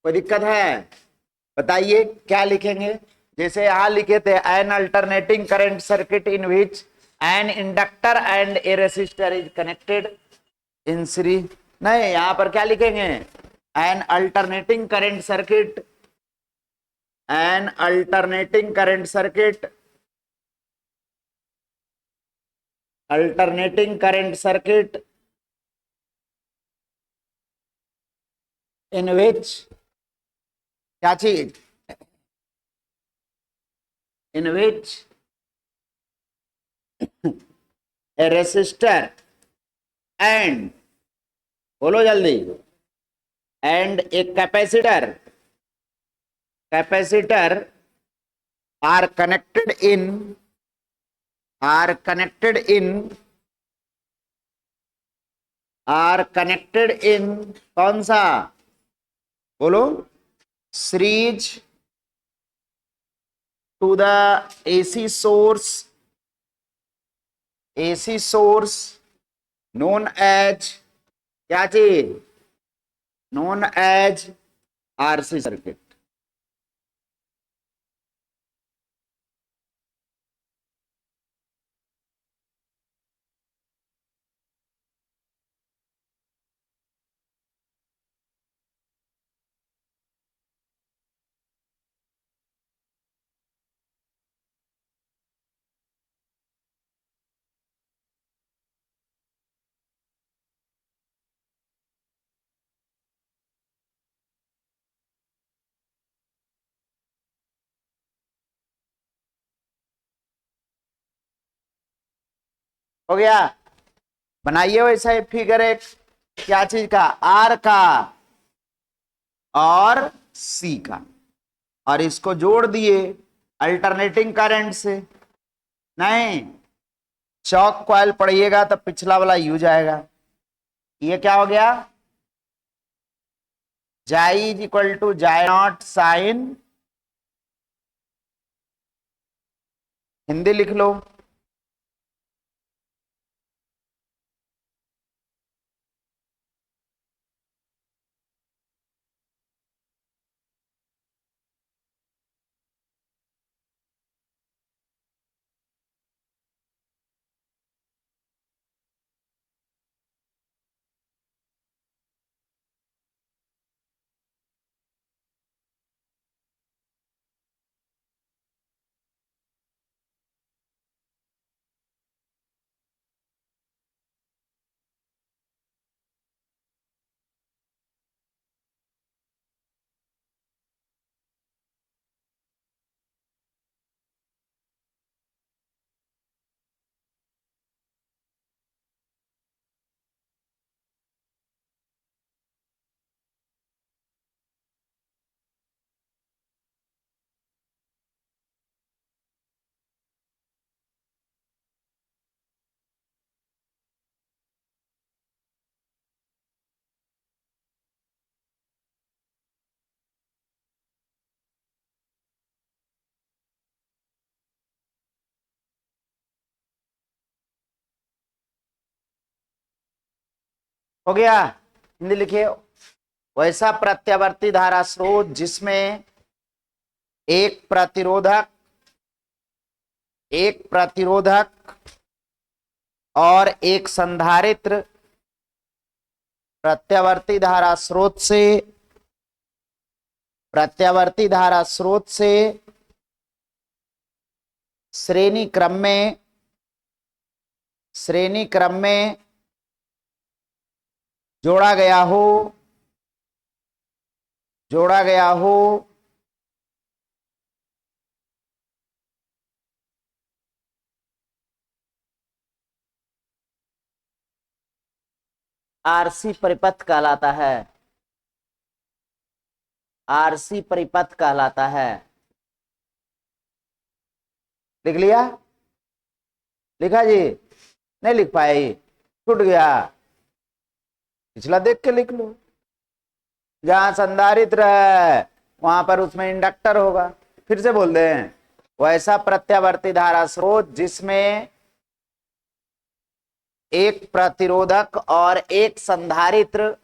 कोई दिक्कत है, बताइए क्या लिखेंगे। जैसे यहां लिखे थे, an alternating current circuit in which an inductor and a resistor is connected in series. नहीं, यहां पर क्या लिखेंगे, an alternating current circuit, an alternating current circuit, alternating current circuit in which, क्या चीज, in which a resistor and, बोलो जल्दी, and a capacitor, capacitor are connected in, are connected in, are connected in, कौन सा, बोलो, series to the AC source, AC source known as, क्या चीज, known as RC circuit. हो गया, बनाइए वैसा ही फिगर एक, क्या चीज का, आर का और सी का, और इसको जोड़ दिए अल्टरनेटिंग करंट से। नहीं, चौक कॉइल पढ़िएगा तो पिछला वाला यू जाएगा, ये क्या हो गया, जाई इज इक्वल टू जाई नॉट साइन, हिंदी लिख लो, हो गया। हिंदी लिखिए। वैसा प्रत्यावर्ती धारा स्रोत जिसमें एक प्रतिरोधक और एक संधारित्र प्रत्यावर्ती धारा स्रोत से श्रेणी क्रम में जोड़ा गया हो आरसी परिपथ कहलाता है। आरसी परिपथ कहलाता है। लिख लिया? लिखा जी? नहीं लिख पाए? छूट गया? पिछला देख के लिख लो। जहां संधारित्र है वहां पर उसमें इंडक्टर होगा। फिर से बोल दें, वैसा प्रत्यावर्ती धारा स्रोत जिसमें एक प्रतिरोधक और एक संधारित्र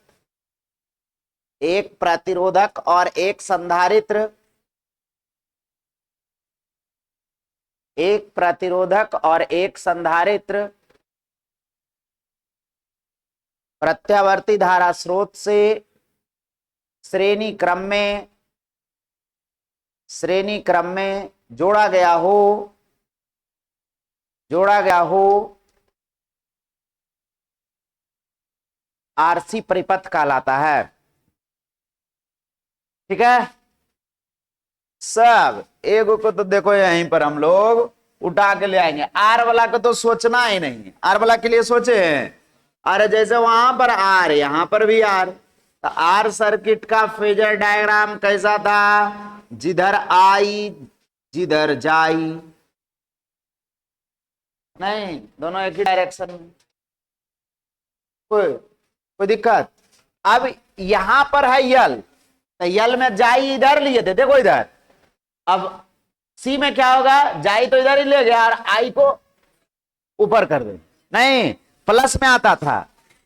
प्रत्यावर्ती धारा स्रोत से श्रेणी क्रम में जोड़ा गया हो आरसी परिपथ कहलाता है। ठीक है? सब एगो को तो देखो यहीं पर हम लोग उठा के ले आएंगे। आर वाला को तो सोचना ही नहीं है। आर वाला के लिए सोचे, अरे जैसे वहां पर आर, यहां पर भी आर। तो आर सर्किट का फेजर डायग्राम कैसा था? जिधर आई जिधर जाई, नहीं, दोनों एक ही डायरेक्शन में। कोई दिक्कत? अब यहां पर है यल, तो यल में जाई इधर लिए थे, देखो इधर। अब सी में क्या होगा? जाई तो इधर ही ले गया और आई को ऊपर कर दे, नहीं प्लस में आता था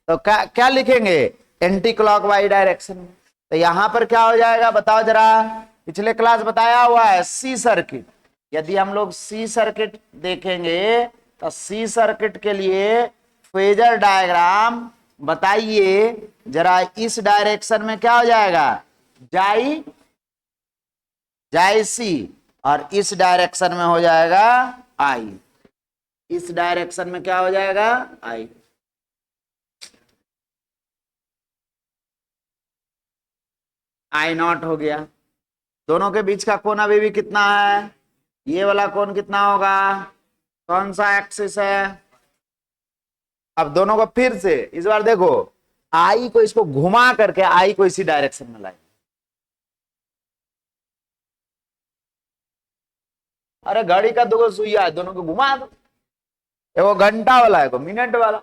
तो क्या लिखेंगे? एंटी क्लॉकवाइज डायरेक्शन में। तो यहां पर क्या हो जाएगा बताओ जरा? पिछले क्लास बताया हुआ है सी सर्किट। यदि हम लोग सी सर्किट देखेंगे तो सी सर्किट के लिए फेजर डायग्राम बताइए जरा। इस डायरेक्शन में क्या हो जाएगा? जाई सी, और इस डायरेक्शन में हो जाएगा आई। इस डायरेक्शन में क्या हो जाएगा? आई। आई नॉट हो गया। दोनों के बीच का कोण अभी भी कितना है? ये वाला कोण कितना होगा? कौन सा एक्सिस है? अब दोनों को फिर से इस बार देखो, आई को इसको घुमा करके आई को इसी डायरेक्शन में लाए। अरे घड़ी का दो सुइया है, दोनों को घुमा दो। एगो घंटा वाला है, एगो मिनट वाला।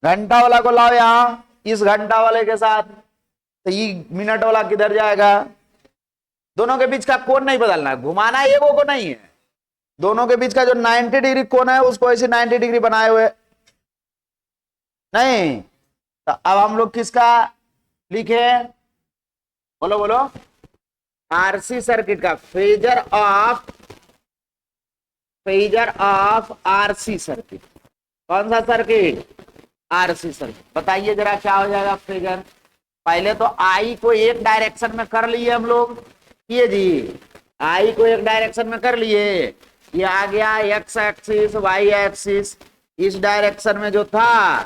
घंटा वाला को लाओ यहां इस घंटा वाले के साथ, तो ये मिनट वाला किधर जाएगा? दोनों के बीच का कोण नहीं बदलना है, घुमाना है एगो को नहीं है। दोनों के बीच का जो 90 डिग्री कोण है उसको ऐसे 90 डिग्री बनाए हुए नहीं। तो अब हम लोग किसका लिखे? बोलो बोलो। आरसी सर्किट का फेजर ऑफ आरसी सर्किट। कौन सा सर्किट? RC circuit. बताइए जरा क्या हो जाएगा फेजर? पहले तो आई को एक डायरेक्शन में कर लिए हम लोग, ये जी आई को एक डायरेक्शन में कर लिए। ये आ गया एक्स एक्सिस वाई एक्सिस। इस डायरेक्शन में जो था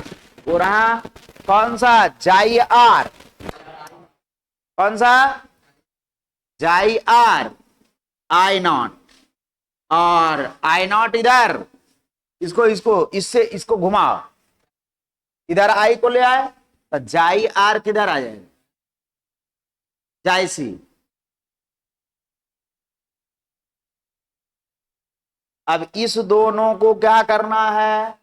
वो रहा कौन सा? जाई आर। कौन सा? जाई आर, आई नॉट। और आई नॉट इधर, इसको घुमाओ, इधर आई को ले आए तो जाई आर किधर आ जाएगा? जाई सी। अब इस दोनों को क्या करना है?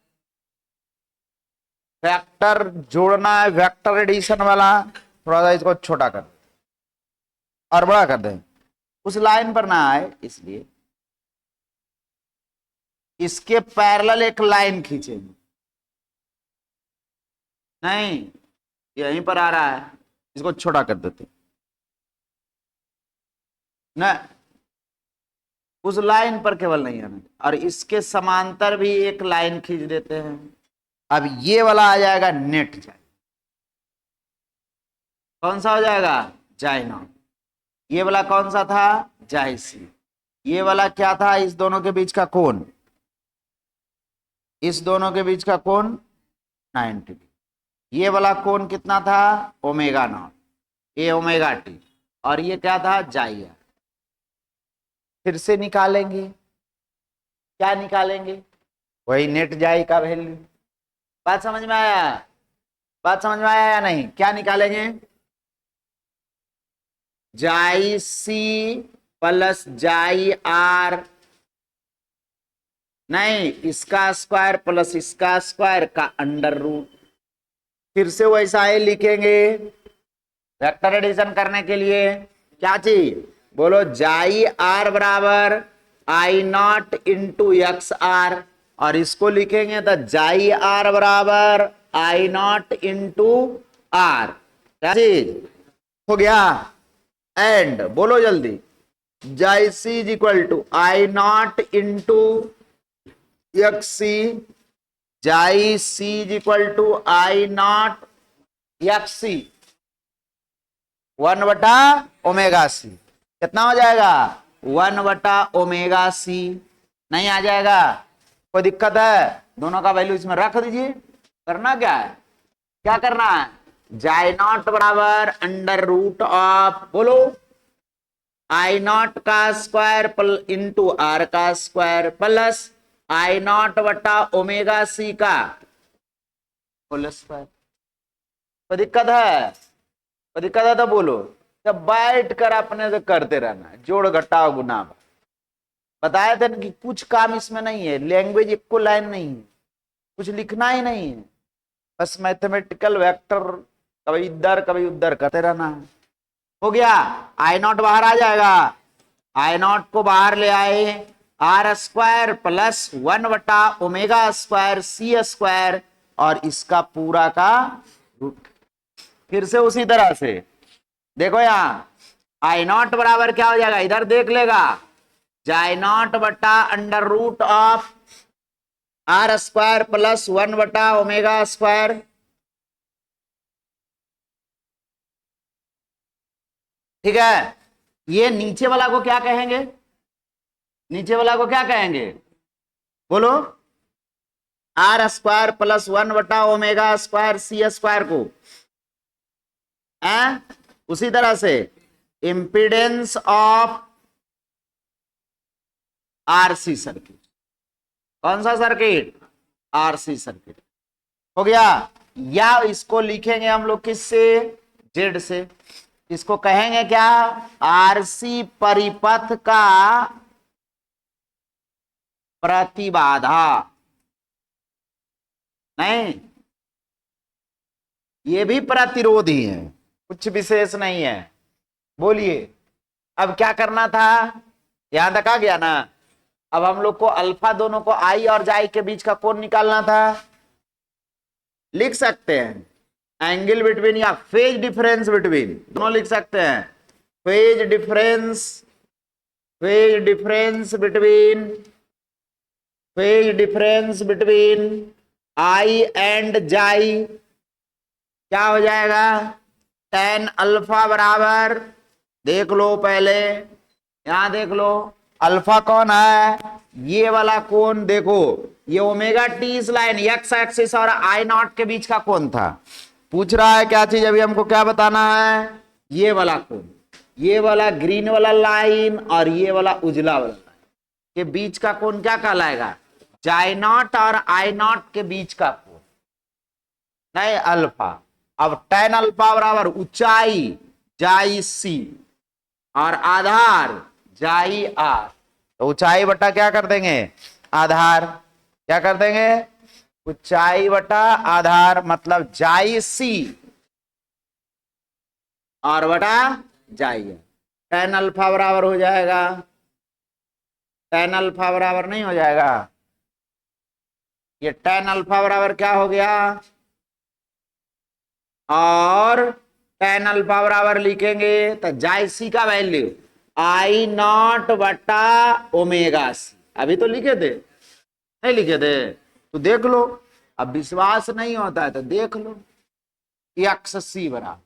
वेक्टर जोड़ना है, वेक्टर एडिशन वाला। थोड़ा सा इसको छोटा कर और बड़ा कर दें, उस लाइन पर ना आए, इसलिए इसके पैरेलल एक लाइन खींचेंगे। नहीं, यहीं पर आ रहा है, इसको छोटा कर देते ना, उस लाइन पर केवल नहीं आना, और इसके समांतर भी एक लाइन खींच देते हैं। अब ये वाला आ जाएगा नेट जाए, कौन सा हो जाएगा, जाए नॉट। ये वाला कौन सा था, जाए सी। ये वाला क्या था, इस दोनों के बीच का कोण, इस दोनों के बीच का कोण 90। ये वाला कोण कितना था, ओमेगा नॉट, ये ओमेगा टी, और ये क्या था, जाइया। फिर से निकालेंगे, क्या निकालेंगे, वही नेट जाई का वैल्यू। बात समझ में आया, बात समझ में आया या नहीं, क्या निकालेंगे, जाई सी प्लस जाई आर, नहीं इसका स्क्वायर प्लस इसका स्क्वायर का अंडर रूट। फिर से वैसा ही लिखेंगे, वेक्टर एडिशन करने के लिए क्या चीज, बोलो, जाई आर बराबर आई नॉट इंटू एक्स आर, और इसको लिखेंगे तो जाई आर बराबर आई नॉट इंटू आर, क्या चीज हो गया। एंड बोलो जल्दी, Z C is equal to I naught into X C, Z C is equal to I naught X C 1/ओमेगा सी, कितना हो जाएगा, 1/ओमेगा सी। नहीं आ जाएगा, कोई दिक्कत है, दोनों का वैल्यू इसमें रख दीजिए। करना क्या है, क्या करना है, जाई नॉट बराबर अंडर रूट ऑफ, बोलो, आई नॉट का स्क्वायर इंटू आर का स्क्वायर प्लस आई नॉट बटा ओमेगा सी का होल स्क्वायर। कोई दिक्कत है, कोई दिक्कत है तो बोलो। जब बैठ कर अपने से करते रहना, जोड़ घटाओ गुना। बताया था कि कुछ काम इसमें नहीं है, लैंग्वेज एक को लाइन नहीं है, कुछ लिखना ही नहीं है, बस मैथमेटिकल वेक्टर कभी उधर करते रहना है। हो गया, आई नॉट बाहर आ जाएगा, आई नॉट को बाहर ले आए, आर स्क्वायर प्लस 1/ओमेगा स्क्वायर सी स्क्वायर, और इसका पूरा का रूट। फिर से उसी तरह से देखो, यहां आई नॉट बराबर क्या हो जाएगा, इधर देख लेगा, जाई नॉट बटा under root of R square plus 1/ओमेगा स्क्वायर, ठीक है। ये नीचे वाला को क्या कहेंगे, नीचे वाला को क्या कहेंगे, बोलो, आर स्क्वायर प्लस 1/ओमेगा स्क्वायर सी स्क्वायर को, उसी तरह से इंपीडेंस ऑफ आरसी सर्किट, कौन सा सर्किट, आरसी सर्किट। हो गया, या इसको लिखेंगे हम लोग किससे, जेड से, इसको कहेंगे क्या, आरसी परिपथ का प्रतिबाधा, नहीं ये भी प्रतिरोधी है, कुछ विशेष नहीं है। बोलिए, अब क्या करना था, यहां तक आ गया ना। अब हम लोग को अल्फा, दोनों को आई और जाई के बीच का कोण निकालना था। लिख सकते हैं एंगल बिटवीन या फेज डिफरेंस बिटवीन, दोनों लिख सकते हैं, phase difference, phase difference between, phase difference between I and जाई, क्या हो जाएगा, tan अल्फा बराबर, देख लो पहले, यहां देख लो, अल्फा कौन है, ये वाला कोण देखो, ये ओमेगा टी इस लाइन एक्स एक्सिस और आई नॉट के बीच का कोण था। पूछ रहा है क्या चीज, अभी हमको क्या बताना है, ये वाला कोण, ये वाला ग्रीन वाला लाइन और ये वाला उजला वाला लाइन के बीच का कोण क्या कहलाएगा, जाई नॉट और आई नॉट के बीच का कोण, नहीं अल्फा। अब tan अल्फा बराबर ऊंचाई जाई सी और आधार जाई आर, तो ऊंचाई बटा क्या कर देंगे, आधार, क्या कर देंगे, ऊंचाई बटा आधार, मतलब जाई सी और बटा जाई, tan अल्फा बराबर हो जाएगा, tan अल्फा बराबर नहीं हो जाएगा, ये tan अल्फा बराबर क्या हो गया, और टेन अल्फा बराबर लिखेंगे तो जाई सी का वैल्यू आई नॉट बटा ओमेगा सी। अभी तो लिखे थे, नहीं लिखे थे? तो देख लो, अब विश्वास नहीं होता है तो देख लो। एक्स सी बराबर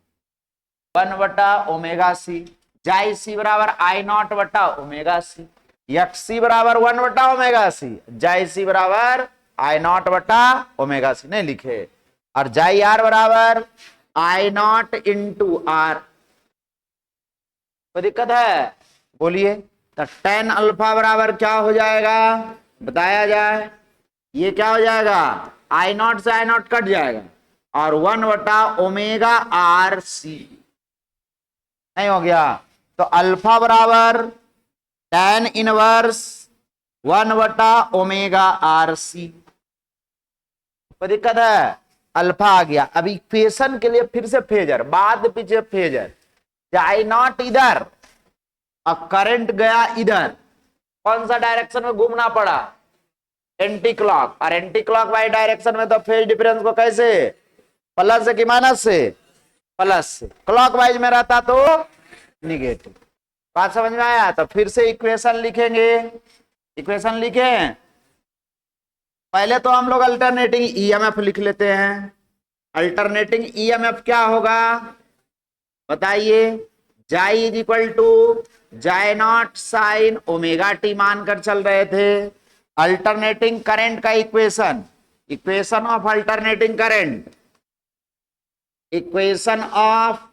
1/ओमेगा सी, जाई सी बराबर आई नॉट बटा ओमेगा सी, एक्स सी बराबर 1/ओमेगा सी, जाई सी बराबर आई नॉट बटा ओमेगा सी, नहीं लिखे। और जाई आर बराबर आई नॉट इंटू आर। कोई दिक्कत है? बोलिए। तो टेन अल्फा बराबर क्या हो जाएगा, बताया जाए। ये क्या हो जाएगा, आई नॉट से आई नॉट कट जाएगा और 1/ओमेगा आर सी, नहीं हो गया? तो अल्फा बराबर टेन इनवर्स 1/ओमेगा आर सी। कोई दिक्कत है? अल्फा आ गया। अब इक्वेशन के लिए फिर से फेजर, बाद पीछे फेजर, आई नॉट इधर और करंट गया इधर, कौन सा डायरेक्शन में घूमना पड़ा, एंटी क्लॉक। और एंटी क्लॉक वाई डायरेक्शन में तो फेज डिफरेंस को कैसे, प्लस से कि माइनस से, प्लस से। क्लॉक वाइज में रहता तो निगेटिव। बात समझ में आया? तो फिर से इक्वेशन लिखेंगे। इक्वेशन लिखें, पहले तो हम लोग अल्टरनेटिंग ईएमएफ लिख लेते हैं। अल्टरनेटिंग ईएमएफ क्या होगा बताइए। जाई इज इक्वल टू जाई नॉट साइन ओमेगा टी मानकर चल रहे थे। अल्टरनेटिंग करंट का equation, equation of alternating current, equation of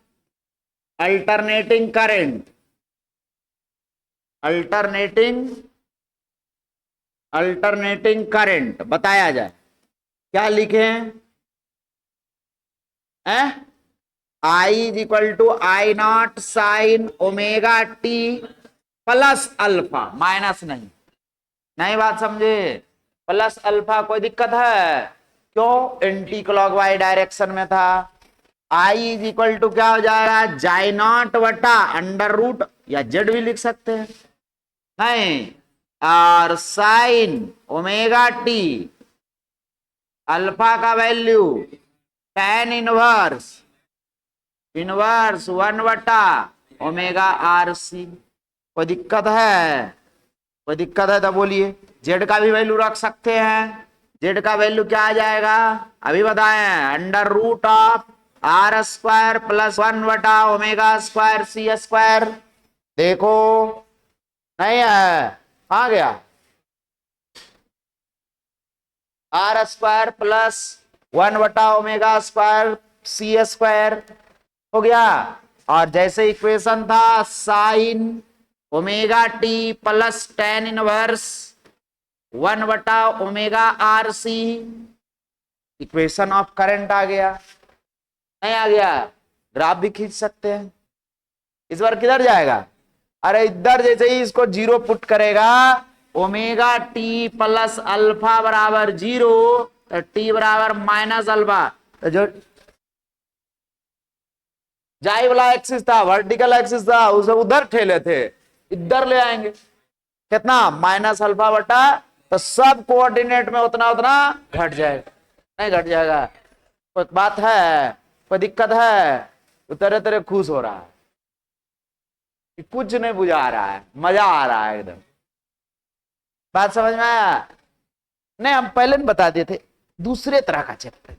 alternating current, alternating alternating current बताया जाए। क्या लिखें, I is equal to I naught sine omega t plus alpha, minus नहीं, नहीं बात समझे, प्लस अल्फा। कोई दिक्कत है? क्यों, एंटी क्लॉकवाइज डायरेक्शन में था। आई इज इक्वल टू क्या हो जाएगा, जाई नॉट बटा अंडर रूट, या जेड भी लिख सकते हैं, नहीं, और साइन ओमेगा टी, अल्फा का वैल्यू टेन इनवर्स इनवर्स 1/ओमेगा आर सी। कोई दिक्कत है? कोई दिक्कत है तो बोलिए। जेड का भी वैल्यू रख सकते हैं। जेड का वैल्यू क्या आ जाएगा, अभी बताएं, under root of R square plus 1/ओमेगा स्क्वायर सी स्क्वायर। देखो, नहीं है, आ गया, आर स्क्वायर प्लस 1/ओमेगा स्क्वायर सी स्क्वायर हो गया। और जैसे इक्वेशन था sine omega t plus tan inverse 1/ओमेगा R C, equation of current आ गया, नहीं आ गया? ग्राफ भी खींच सकते हैं। इस बार किधर जाएगा, अरे इधर जैसे ही इसको जीरो पुट करेगा, ओमेगा टी प्लस अल्फा बराबर जीरो, तो टी बराबर माइनस अल्फा, तो जो जाई वाला एक्सिस था, वर्टिकल एक्सिस था, उसे उधर ठेले थे, इधर ले आएंगे। कितना, माइनस अल्फा बटा, तो सब कोऑर्डिनेट में उतना उतना घट जाएगा, नहीं घट जाएगा? कोई बात है, कोई दिक्कत है? तो तेरे तेरे खुश हो रहा है कि कुछ नहीं बुझा रहा है, मजा आ रहा है एकदम। बात समझ में आया? नहीं, हम पहले भी बता दिए थे, दूसरे तरह का चैप्टर।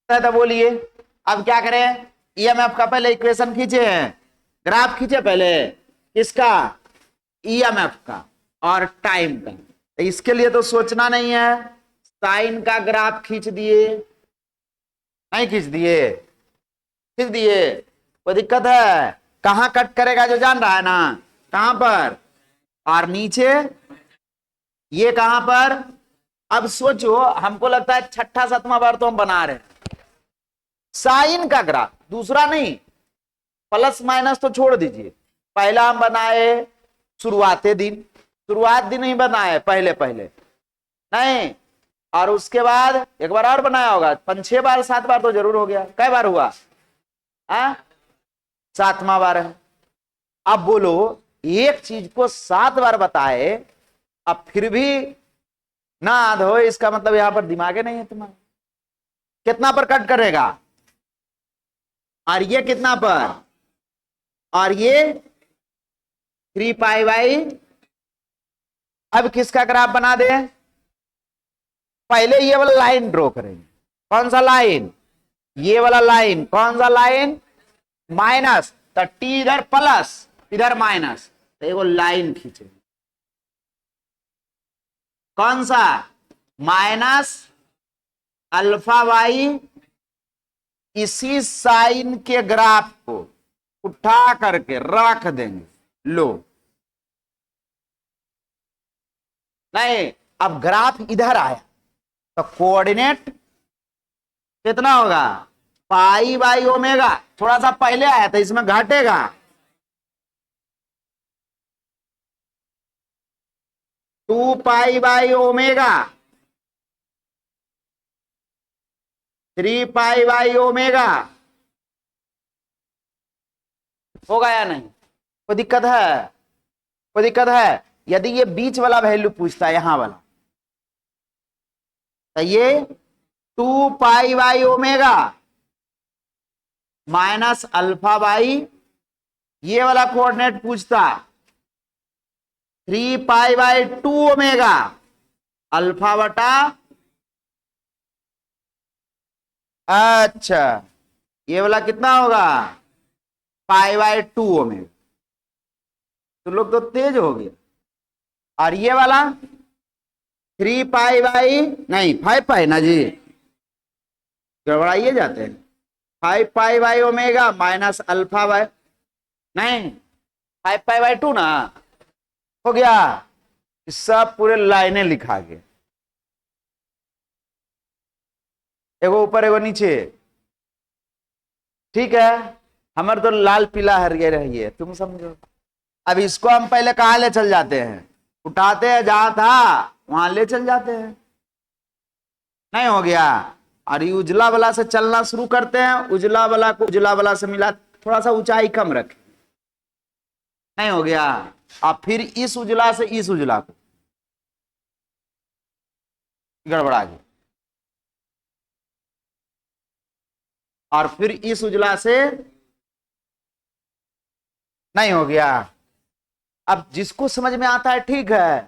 है तो बोलिए। अब क्या करें, ईएमएफ का पहले इक्वेशन खींचे हैं, ग्राफ खींचे पहले, किसका, ईएमएफ का और टाइम का। तो इसके लिए तो सोचना नहीं है, साइन का ग्राफ खींच दिए, नहीं खींच दिए, खींच दिए, कोई दिक्कत है, कहां कट करेगा जो जान रहा है ना, कहां पर, और नीचे ये कहां पर। अब सोचो, हमको लगता है छठा सातवां बार तो हम बना रहे हैं साइन का ग्राफ, दूसरा नहीं, प्लस माइनस तो छोड़ दीजिए, पहला हम बनाए शुरुआती दिन, शुरुआत दिन ही बनाए पहले पहले, नहीं, और उसके बाद एक बार और बनाया होगा, 5-6 बार 7 बार तो जरूर हो गया, कई बार हुआ, सातवां बार है। अब बोलो, एक चीज को 7 बार बताए, अब फिर भी ना याद हो, इसका मतलब यहां पर दिमागे नहीं है तुम्हारा। कितना पर कट करेगा, और ये कितना पर, और ये 3 पाई। अब किसका ग्राफ बना दे, पहले ये वाला लाइन ड्रॉ करेंगे, कौन सा लाइन, ये वाला लाइन, कौन सा लाइन, माइनस, तो टी इधर प्लस इधर माइनस, तो ये वो लाइन खींचेंगे, कौन सा, माइनस अल्फा वाई, इसी साइन के ग्राफ को उठा करके रख देंगे, लो, नहीं, अब ग्राफ इधर आया तो कोऑर्डिनेट कितना होगा, पाई बाई ओमेगा, थोड़ा सा पहले आया था इसमें घटेगा, two pi by omega, 3 pi by omega, होगा या नहीं, कोई दिक्कत है, कोई दिक्कत है। यदि ये बीच वाला वैल्यू पूछता है, यहां वाला, तो ये 2 पाई by omega minus alpha by, ये वाला कोऑर्डिनेट पूछता 3 पाई बाई 2 ओमेगा अल्फा बटा, अच्छा ये वाला कितना होगा, पाई बाई 2 ओमेगा, तो लोग तो तेज हो गया, और ये वाला 3 पाई बाई, नहीं 5 पाई ना जी, गड़बड़ाइए जाते हैं, 5 पाई by omega minus alpha by, नहीं 5 पाई बाई 2 ना, हो गया, सब पूरे लाइनें लिखा गया, एगो ऊपर एगो नीचे, ठीक है, हमारे तो लाल पीला हरियर है ये, तुम समझो। अब इसको हम पहले कहां ले चल जाते हैं, उठाते हैं जहां था वहां ले चल जाते हैं, नहीं हो गया, और ये उजला वाला से चलना शुरू करते हैं, उजला वाला को उजला वाला से मिला, थोड़ा सा ऊंचाई कम रखे, नहीं हो गया, और फिर इस उजला से इस उजला को, गड़बड़ा गया, और फिर इस उजला से, नहीं हो गया। अब जिसको समझ में आता है ठीक है,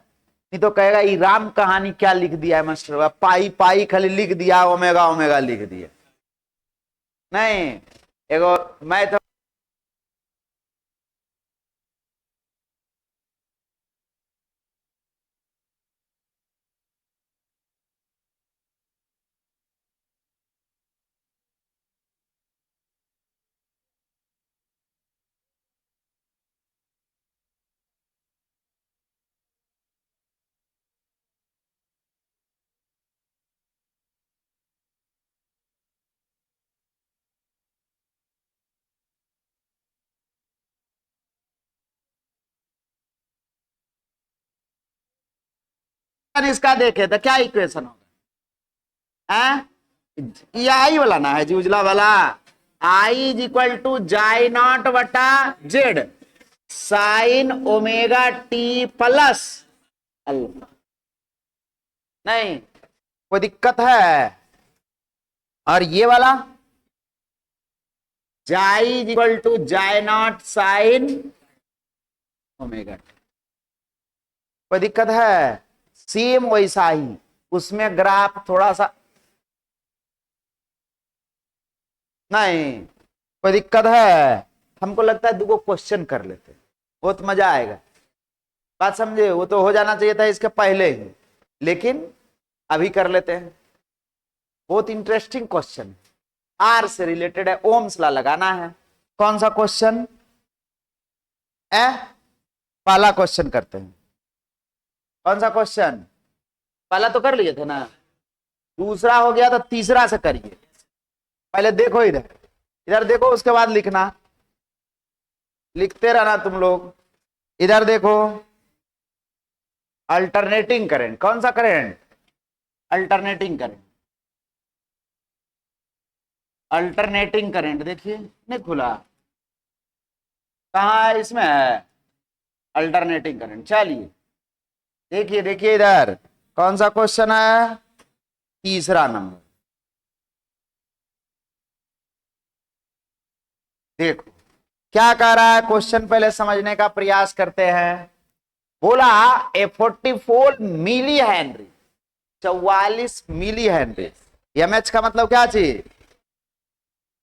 नहीं तो कहेगा ये राम कहानी क्या लिख दिया है मास्टर, पाई पाई खाली लिख दिया, ओमेगा ओमेगा लिख दिया, नहीं, एगो मैं तो इसका देखे तो क्या इक्वेशन होगा, ये आई वाला ना है जी, उजला वाला, आई इज इक्वल टू जाई नॉट बटा Z sine omega t plus alpha, नहीं कोई दिक्कत है, और ये वाला जाई इज इक्वल टू जाई नॉट साइन ओमेगा, कोई दिक्कत है, सेम वैसा ही, उसमें ग्राफ थोड़ा सा नहीं, कोई दिक्कत है? हमको लगता है दो क्वेश्चन कर लेते, बहुत मजा आएगा। बात समझे? वो तो हो जाना चाहिए था इसके पहले ही, लेकिन अभी कर लेते हैं। बहुत इंटरेस्टिंग क्वेश्चन, आर से रिलेटेड है, ओम्स लॉ लगाना है। कौन सा क्वेश्चन है? पहला क्वेश्चन करते हैं। कौन सा क्वेश्चन? पहला तो कर लिए थे ना, दूसरा हो गया तो तीसरा से करिए। पहले देखो इधर, इधर देखो, उसके बाद लिखना, लिखते रहना तुम लोग। इधर देखो, अल्टरनेटिंग करंट। कौन सा current? Alternating current. Alternating current देखिए, नहीं खुला, कहा है? इसमें है अल्टरनेटिंग करंट। चलिए देखिए, देखिए इधर कौन सा क्वेश्चन है? तीसरा नंबर। देखो क्या कह रहा है क्वेश्चन, पहले समझने का प्रयास करते हैं। बोला a 44 milli henry, 44 milli henry. M H का मतलब क्या चीज?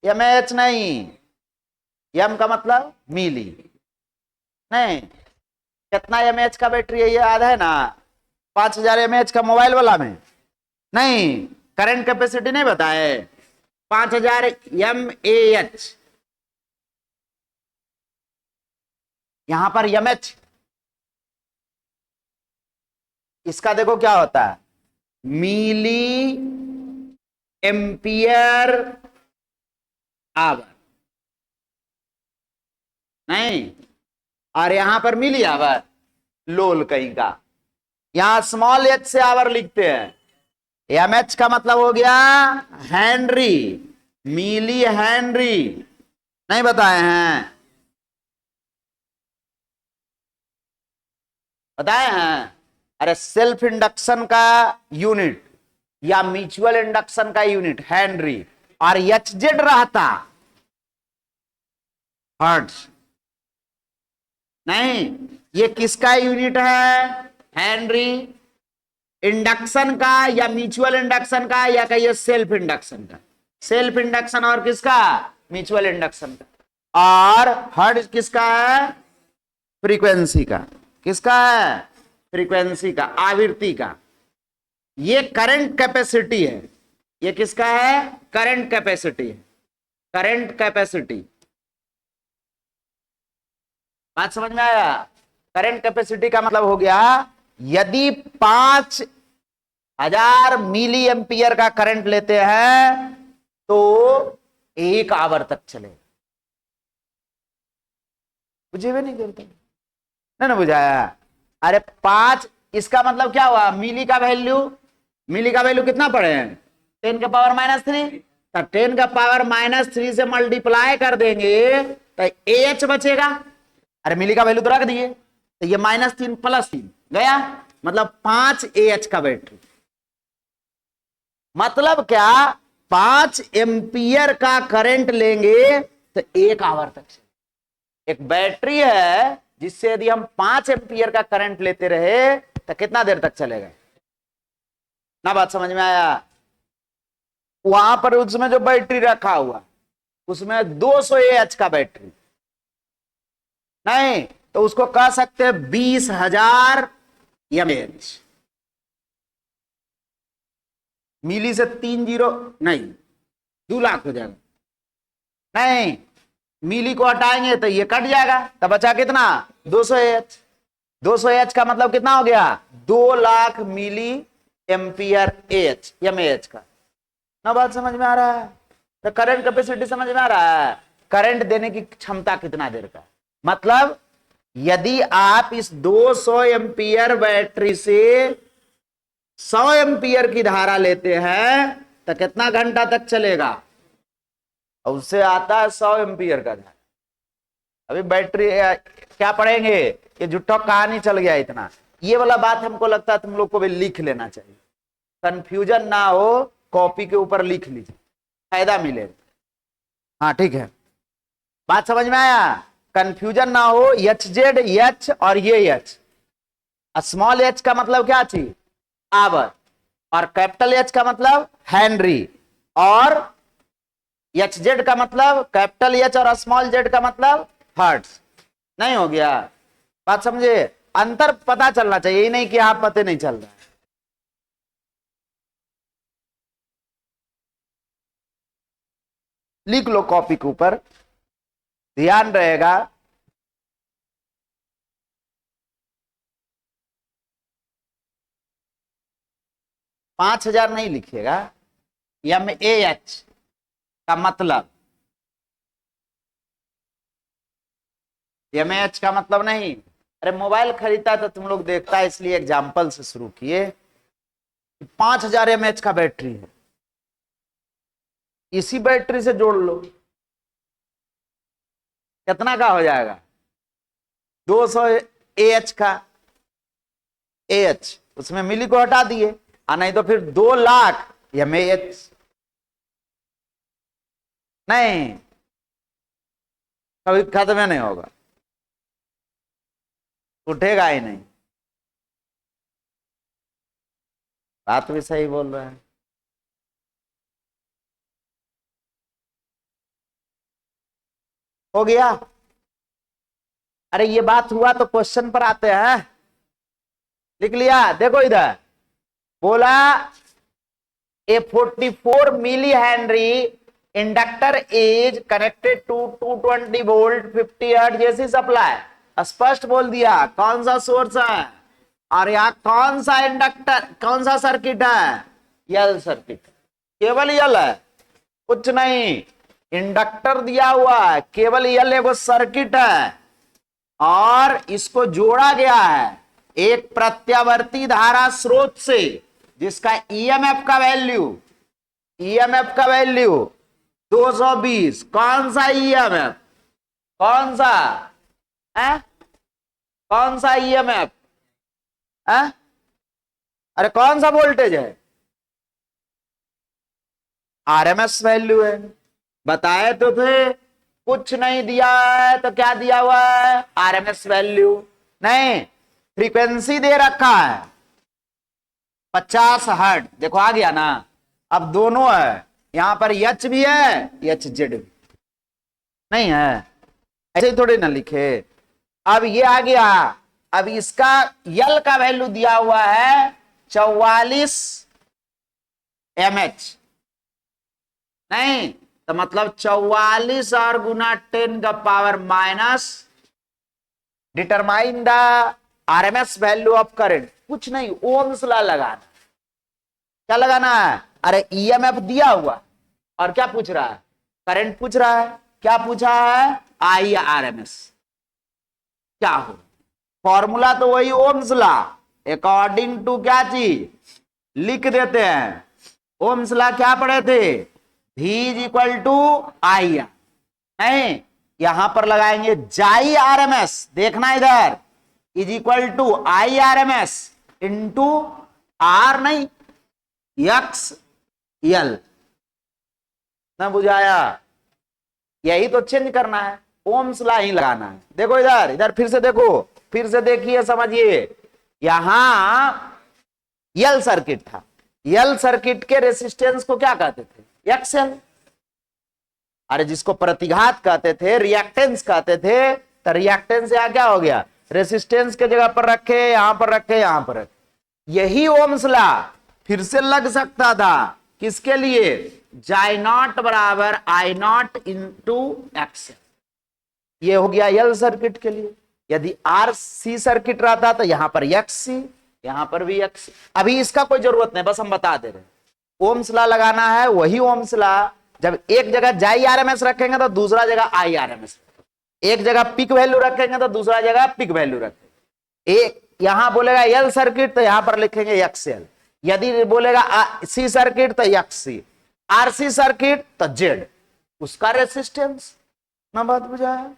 एम एच नहीं, एम का मतलब मिली। नहीं, कितना एम एच का बैटरी है ये याद है ना? 5000 एम एच का मोबाइल वाला में नहीं, करंट कैपेसिटी नहीं बताए, 5000 एम ए एच। यहां पर एम एच, इसका देखो क्या होता है, मिली एम्पियर आवर, नहीं, और यहां पर मिली आवर, लोल कहीं का। यहां स्मॉल एच से आवर लिखते हैं। एम एच का मतलब हो गया हेनरी, मिली हेनरी, नहीं बताए हैं? बताए हैं? अरे सेल्फ इंडक्शन का यूनिट या म्यूचुअल इंडक्शन का यूनिट हेनरी, और एच जेड रहता हर्ट्ज। नहीं, ये किसका यूनिट है? हेनरी। इंडक्शन का या म्यूचुअल इंडक्शन का, या कहिए सेल्फ इंडक्शन का? सेल्फ इंडक्शन और किसका? म्यूचुअल इंडक्शन का। और हर्ट्ज किसका है? फ्रीक्वेंसी का। किसका है? फ्रीक्वेंसी का, आवृत्ति का। ये करंट कैपेसिटी है। ये किसका है? करंट कैपेसिटी है, करंट कैपेसिटी। बात समझ में आया? करंट कैपेसिटी का मतलब हो गया, यदि 5000 मिली एम्पियर का करंट लेते हैं तो 1 आवर तक चलेगा। बुझे भी नहीं करते? नहीं ना बुझाया? अरे 5, इसका मतलब क्या हुआ? मिली का वैल्यू, मिली का वैल्यू कितना पड़े हैं? 10 का पावर -3। तो 10 का पावर -3 से मल्टीप्लाई कर देंगे तो एच बचेगा। अरे मिली का वैल्यू तो रख दिए, तो ये -3 +3 गया, मतलब 5 एच का बैटरी। मतलब क्या? 5 एम्पियर का करंट लेंगे तो 1 आवर तक चलेगा। एक बैटरी है जिससे यदि हम 5 एम्पियर का करंट लेते रहे तो कितना देर तक चलेगा? ना बात समझ में आया? वहां पर उसमें जो बैटरी रखा हुआ, उसमें 200 एच का बैटरी, नहीं तो उसको कह सकते हैं 20,000 एम एच। मिली से 3 जीरो नहीं, 2 लाख हो जाएगा। नहीं, मिली को हटाएंगे तो ये कट जाएगा, तब बचा कितना? 200 एच। 200 एच का मतलब कितना हो गया? 2 lakh milli ampere H, M H का। ना बात समझ में आ रहा है? तो करंट कैपेसिटी समझ में आ रहा है? करंट देने की क्षमता कितना देर का, मतलब यदि आप इस 200 एम्पियर बैटरी से 100 एम्पियर की धारा लेते हैं तो कितना घंटा तक चलेगा? और उससे आता है 100 एम्पियर का धारा। अभी बैटरी क्या पढ़ेंगे? ये झूठा कहानी चल गया इतना। ये वाला बात हमको लगता है तुम लोग को भी लिख लेना चाहिए, कंफ्यूजन ना हो, कॉपी के ऊपर लिख लीजिए, फायदा मिलेगा। हाँ ठीक है, बात समझ में आया? कंफ्यूजन ना हो, एच जेड एच और ये एच। स्मॉल एच का मतलब क्या चीज? आवर, और कैपिटल एच का मतलब हेनरी, और एच जेड का मतलब कैपिटल एच और स्मॉल जेड का मतलब हर्ट्ज। नहीं हो गया? बात समझे? अंतर पता चलना चाहिए, यही नहीं कि आप पते नहीं चल रहा है। लिख लो कॉपी के ऊपर, ध्यान रहेगा। पांच हजार नहीं लिखिएगा, एम ए एच का मतलब, एम ए एच का मतलब नहीं। अरे मोबाइल खरीदता है तो तुम लोग देखता है, इसलिए एग्जाम्पल से शुरू किए। 5000 एम एच का बैटरी है, इसी बैटरी से जोड़ लो, कितना का हो जाएगा? 200 एच का, एच उसमें मिली को हटा दिए, नहीं तो फिर 2 लाख एम एच। नहीं, कभी खत्म नहीं होगा, उठेगा ही नहीं। बात भी सही बोल रहे हैं। हो गया? अरे ये बात हुआ तो क्वेश्चन पर आते हैं। लिख लिया? देखो इधर बोला a 44 milli henry inductor is connected to 220 volt 50 hertz AC supply. स्पष्ट बोल दिया कौन सा सोर्स है, और यहाँ कौन सा इंडक्टर, कौन सा सर्किट है? यल सर्किट, केवल यल है, कुछ नहीं। इंडक्टर दिया हुआ है, केवल यल एगो सर्किट है, और इसको जोड़ा गया है एक प्रत्यावर्ती धारा स्रोत से, जिसका ईएमएफ का वैल्यू, ईएमएफ का वैल्यू 220। कौन सा ईएमएफ? कौन सा है? कौन सा ईएमएफ है? अरे कौन सा वोल्टेज है? आरएमएस वैल्यू है। बताए तो थे, कुछ नहीं दिया है तो क्या दिया हुआ है? RMS value. नहीं, फ्रीक्वेंसी दे रखा है 50 हर्ट्ज, देखो आ गया ना। अब दोनों है, यहां पर एच भी है, एच जेड भी नहीं है, ऐसे ही थोड़ी ना लिखे। अब ये आ गया, अब इसका यल का वैल्यू दिया हुआ है 44 एमएच, नहीं तो मतलब 44 और गुना 10 का power minus, determine the RMS value of current. कुछ नहीं, ओम्स लॉ लगाना। क्या लगाना है? अरे ईएमएफ दिया हुआ, और क्या पूछ रहा है? करंट पूछ रहा है। क्या पूछा है? आई आरएमएस। क्या हो? फॉर्मूला तो वही ओम्स लॉ, अकॉर्डिंग टू क्या चीज लिख देते हैं। ओम्स लॉ क्या पढ़े थे? V is equal to I R, नहीं यहां पर लगाएंगे जाई आरएमएस, देखना इधर, is equal to I RMS into R, नहीं एक्स यल। ना बुझाया? यही तो चेंज करना है, ओम्स लॉ ही लगाना है। देखो इधर, इधर फिर से देखो, फिर से देखिए, समझिए। यहां यल सर्किट था, यल सर्किट के रेसिस्टेंस को क्या कहते थे? एक्सएल। अरे जिसको प्रतिघात कहते थे, रिएक्टेंस कहते थे, तो रिएक्टेंस यहां क्या हो गया? रेसिस्टेंस के जगह पर रखे, यहां पर रखे, यहां पर रखे। यही ओम्स लॉ फिर से लग सकता था, किसके लिए? जाई नॉट बराबर आई नॉट इंटू एक्सएल। ये हो गया यल सर्किट के लिए। यदि आर सी सर्किट रहता तो यहां पर एक्स सी, यहां पर भी एक्स। अभी इसका कोई जरूरत नहीं, बस हम बता दे रहे हैं। ओम्स लॉ लगाना है, वही ओम्स लॉ। जब एक जगह जाई आरएमएस रखेंगे तो दूसरा जगह आई आरएमएस, एक जगह पिक वैल्यू रखेंगे तो दूसरा जगह पिक वैल्यू रखेंगे। एक यहां बोलेगा एल सर्किट तो यहां पर लिखेंगे एक्सएल, यदि बोलेगा सी सर्किट तो एक्ससी, आरसी सर्किट तो जेड, उसका रेसिस्टेंस ना। बात बुझाया?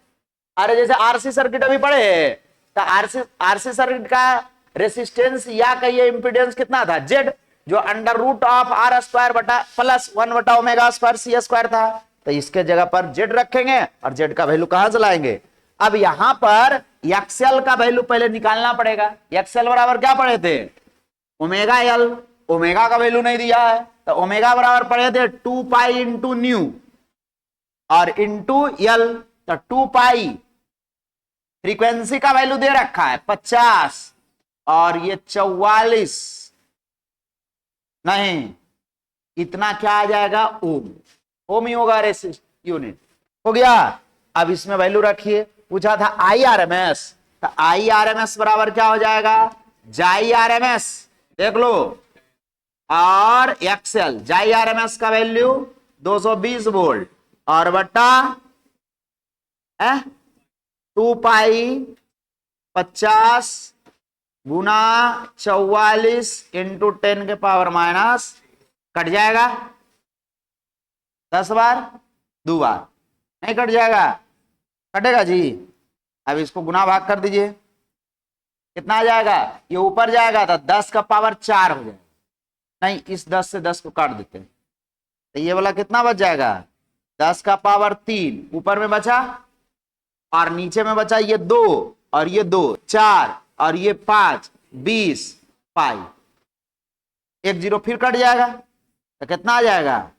अरे जैसे आरसी सर्किट अभी पढ़े, तो आरसी सर्किट का रेसिस्टेंस या कहिए इंपीडेंस कितना था? जेड, जो under root of R square बटा प्लस 1 बटा ओमेगा स्क्वायर सी स्क्वायर था। तो इसके जगह पर जेड रखेंगे, और जेड का वैल्यू कहां से लाएंगे? अब यहां पर एक्सएल का वैल्यू पहले निकालना पड़ेगा। एक्सएल बराबर क्या पढ़े थे? Omega L. ओमेगा का वैल्यू नहीं दिया है, तो ओमेगा बराबर पढ़े थे 2 पाई इंटू न्यू, और इंटू यल, तो 2 पाई। फ्रीक्वेंसी का वैल्यू दे रखा है 50 और ये 44, नहीं इतना क्या आ जाएगा, ओम। ओम ही होगा रेसिस्ट यूनिट। हो गया। अब इसमें वैल्यू रखिए, पूछा था आई आर एम एस, तो आई आर एम एस बराबर क्या हो जाएगा, जाई आर एम एस, देख लो, और एक्सएल। जाई आर एम एस का वैल्यू 220 वोल्ट और बट्टा 2 पाई 50 गुना 44 इंटू 10 के पावर माइनस, कट जाएगा 10 बार, 2 बार, नहीं कट जाएगा, कटेगा जी। अब इसको गुना भाग कर दीजिए, कितना आ जाएगा, ये ऊपर जाएगा तो 10 का पावर 4 हो जाएगा, नहीं इस 10 से 10 को काट देते हैं, तो ये वाला कितना बच जाएगा, 10 का पावर 3 ऊपर में बचा और नीचे में बचा ये 2 और ये 2 4 और ये 5 20 पाई, 1 0 फिर कट जाएगा, तो कितना आ जाएगा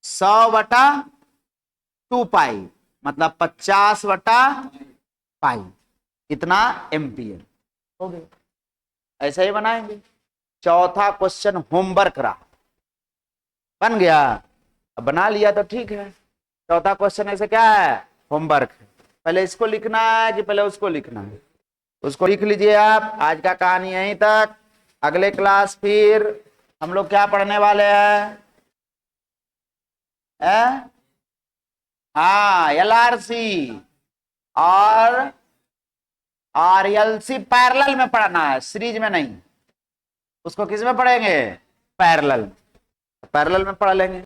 100/2 पाई, मतलब 50/पाई, इतना एम्पियर हो गया। ऐसा ही बनाएंगे। चौथा क्वेश्चन होमवर्क रहा, बन गया, अब बना लिया तो ठीक है। चौथा क्वेश्चन ऐसे क्या है, होमवर्क है। पहले इसको लिखना है कि पहले उसको लिखना है, उसको लिख लीजिए आप। आज का कहानी यहीं तक, अगले क्लास फिर हम लोग क्या पढ़ने वाले हैं, हाँ एलआरसी और एलसी पैरेलल में पढ़ना है, सीरीज में नहीं। उसको किस में पढ़ेंगे, पैरेलल, पैरेलल में पढ़ लेंगे।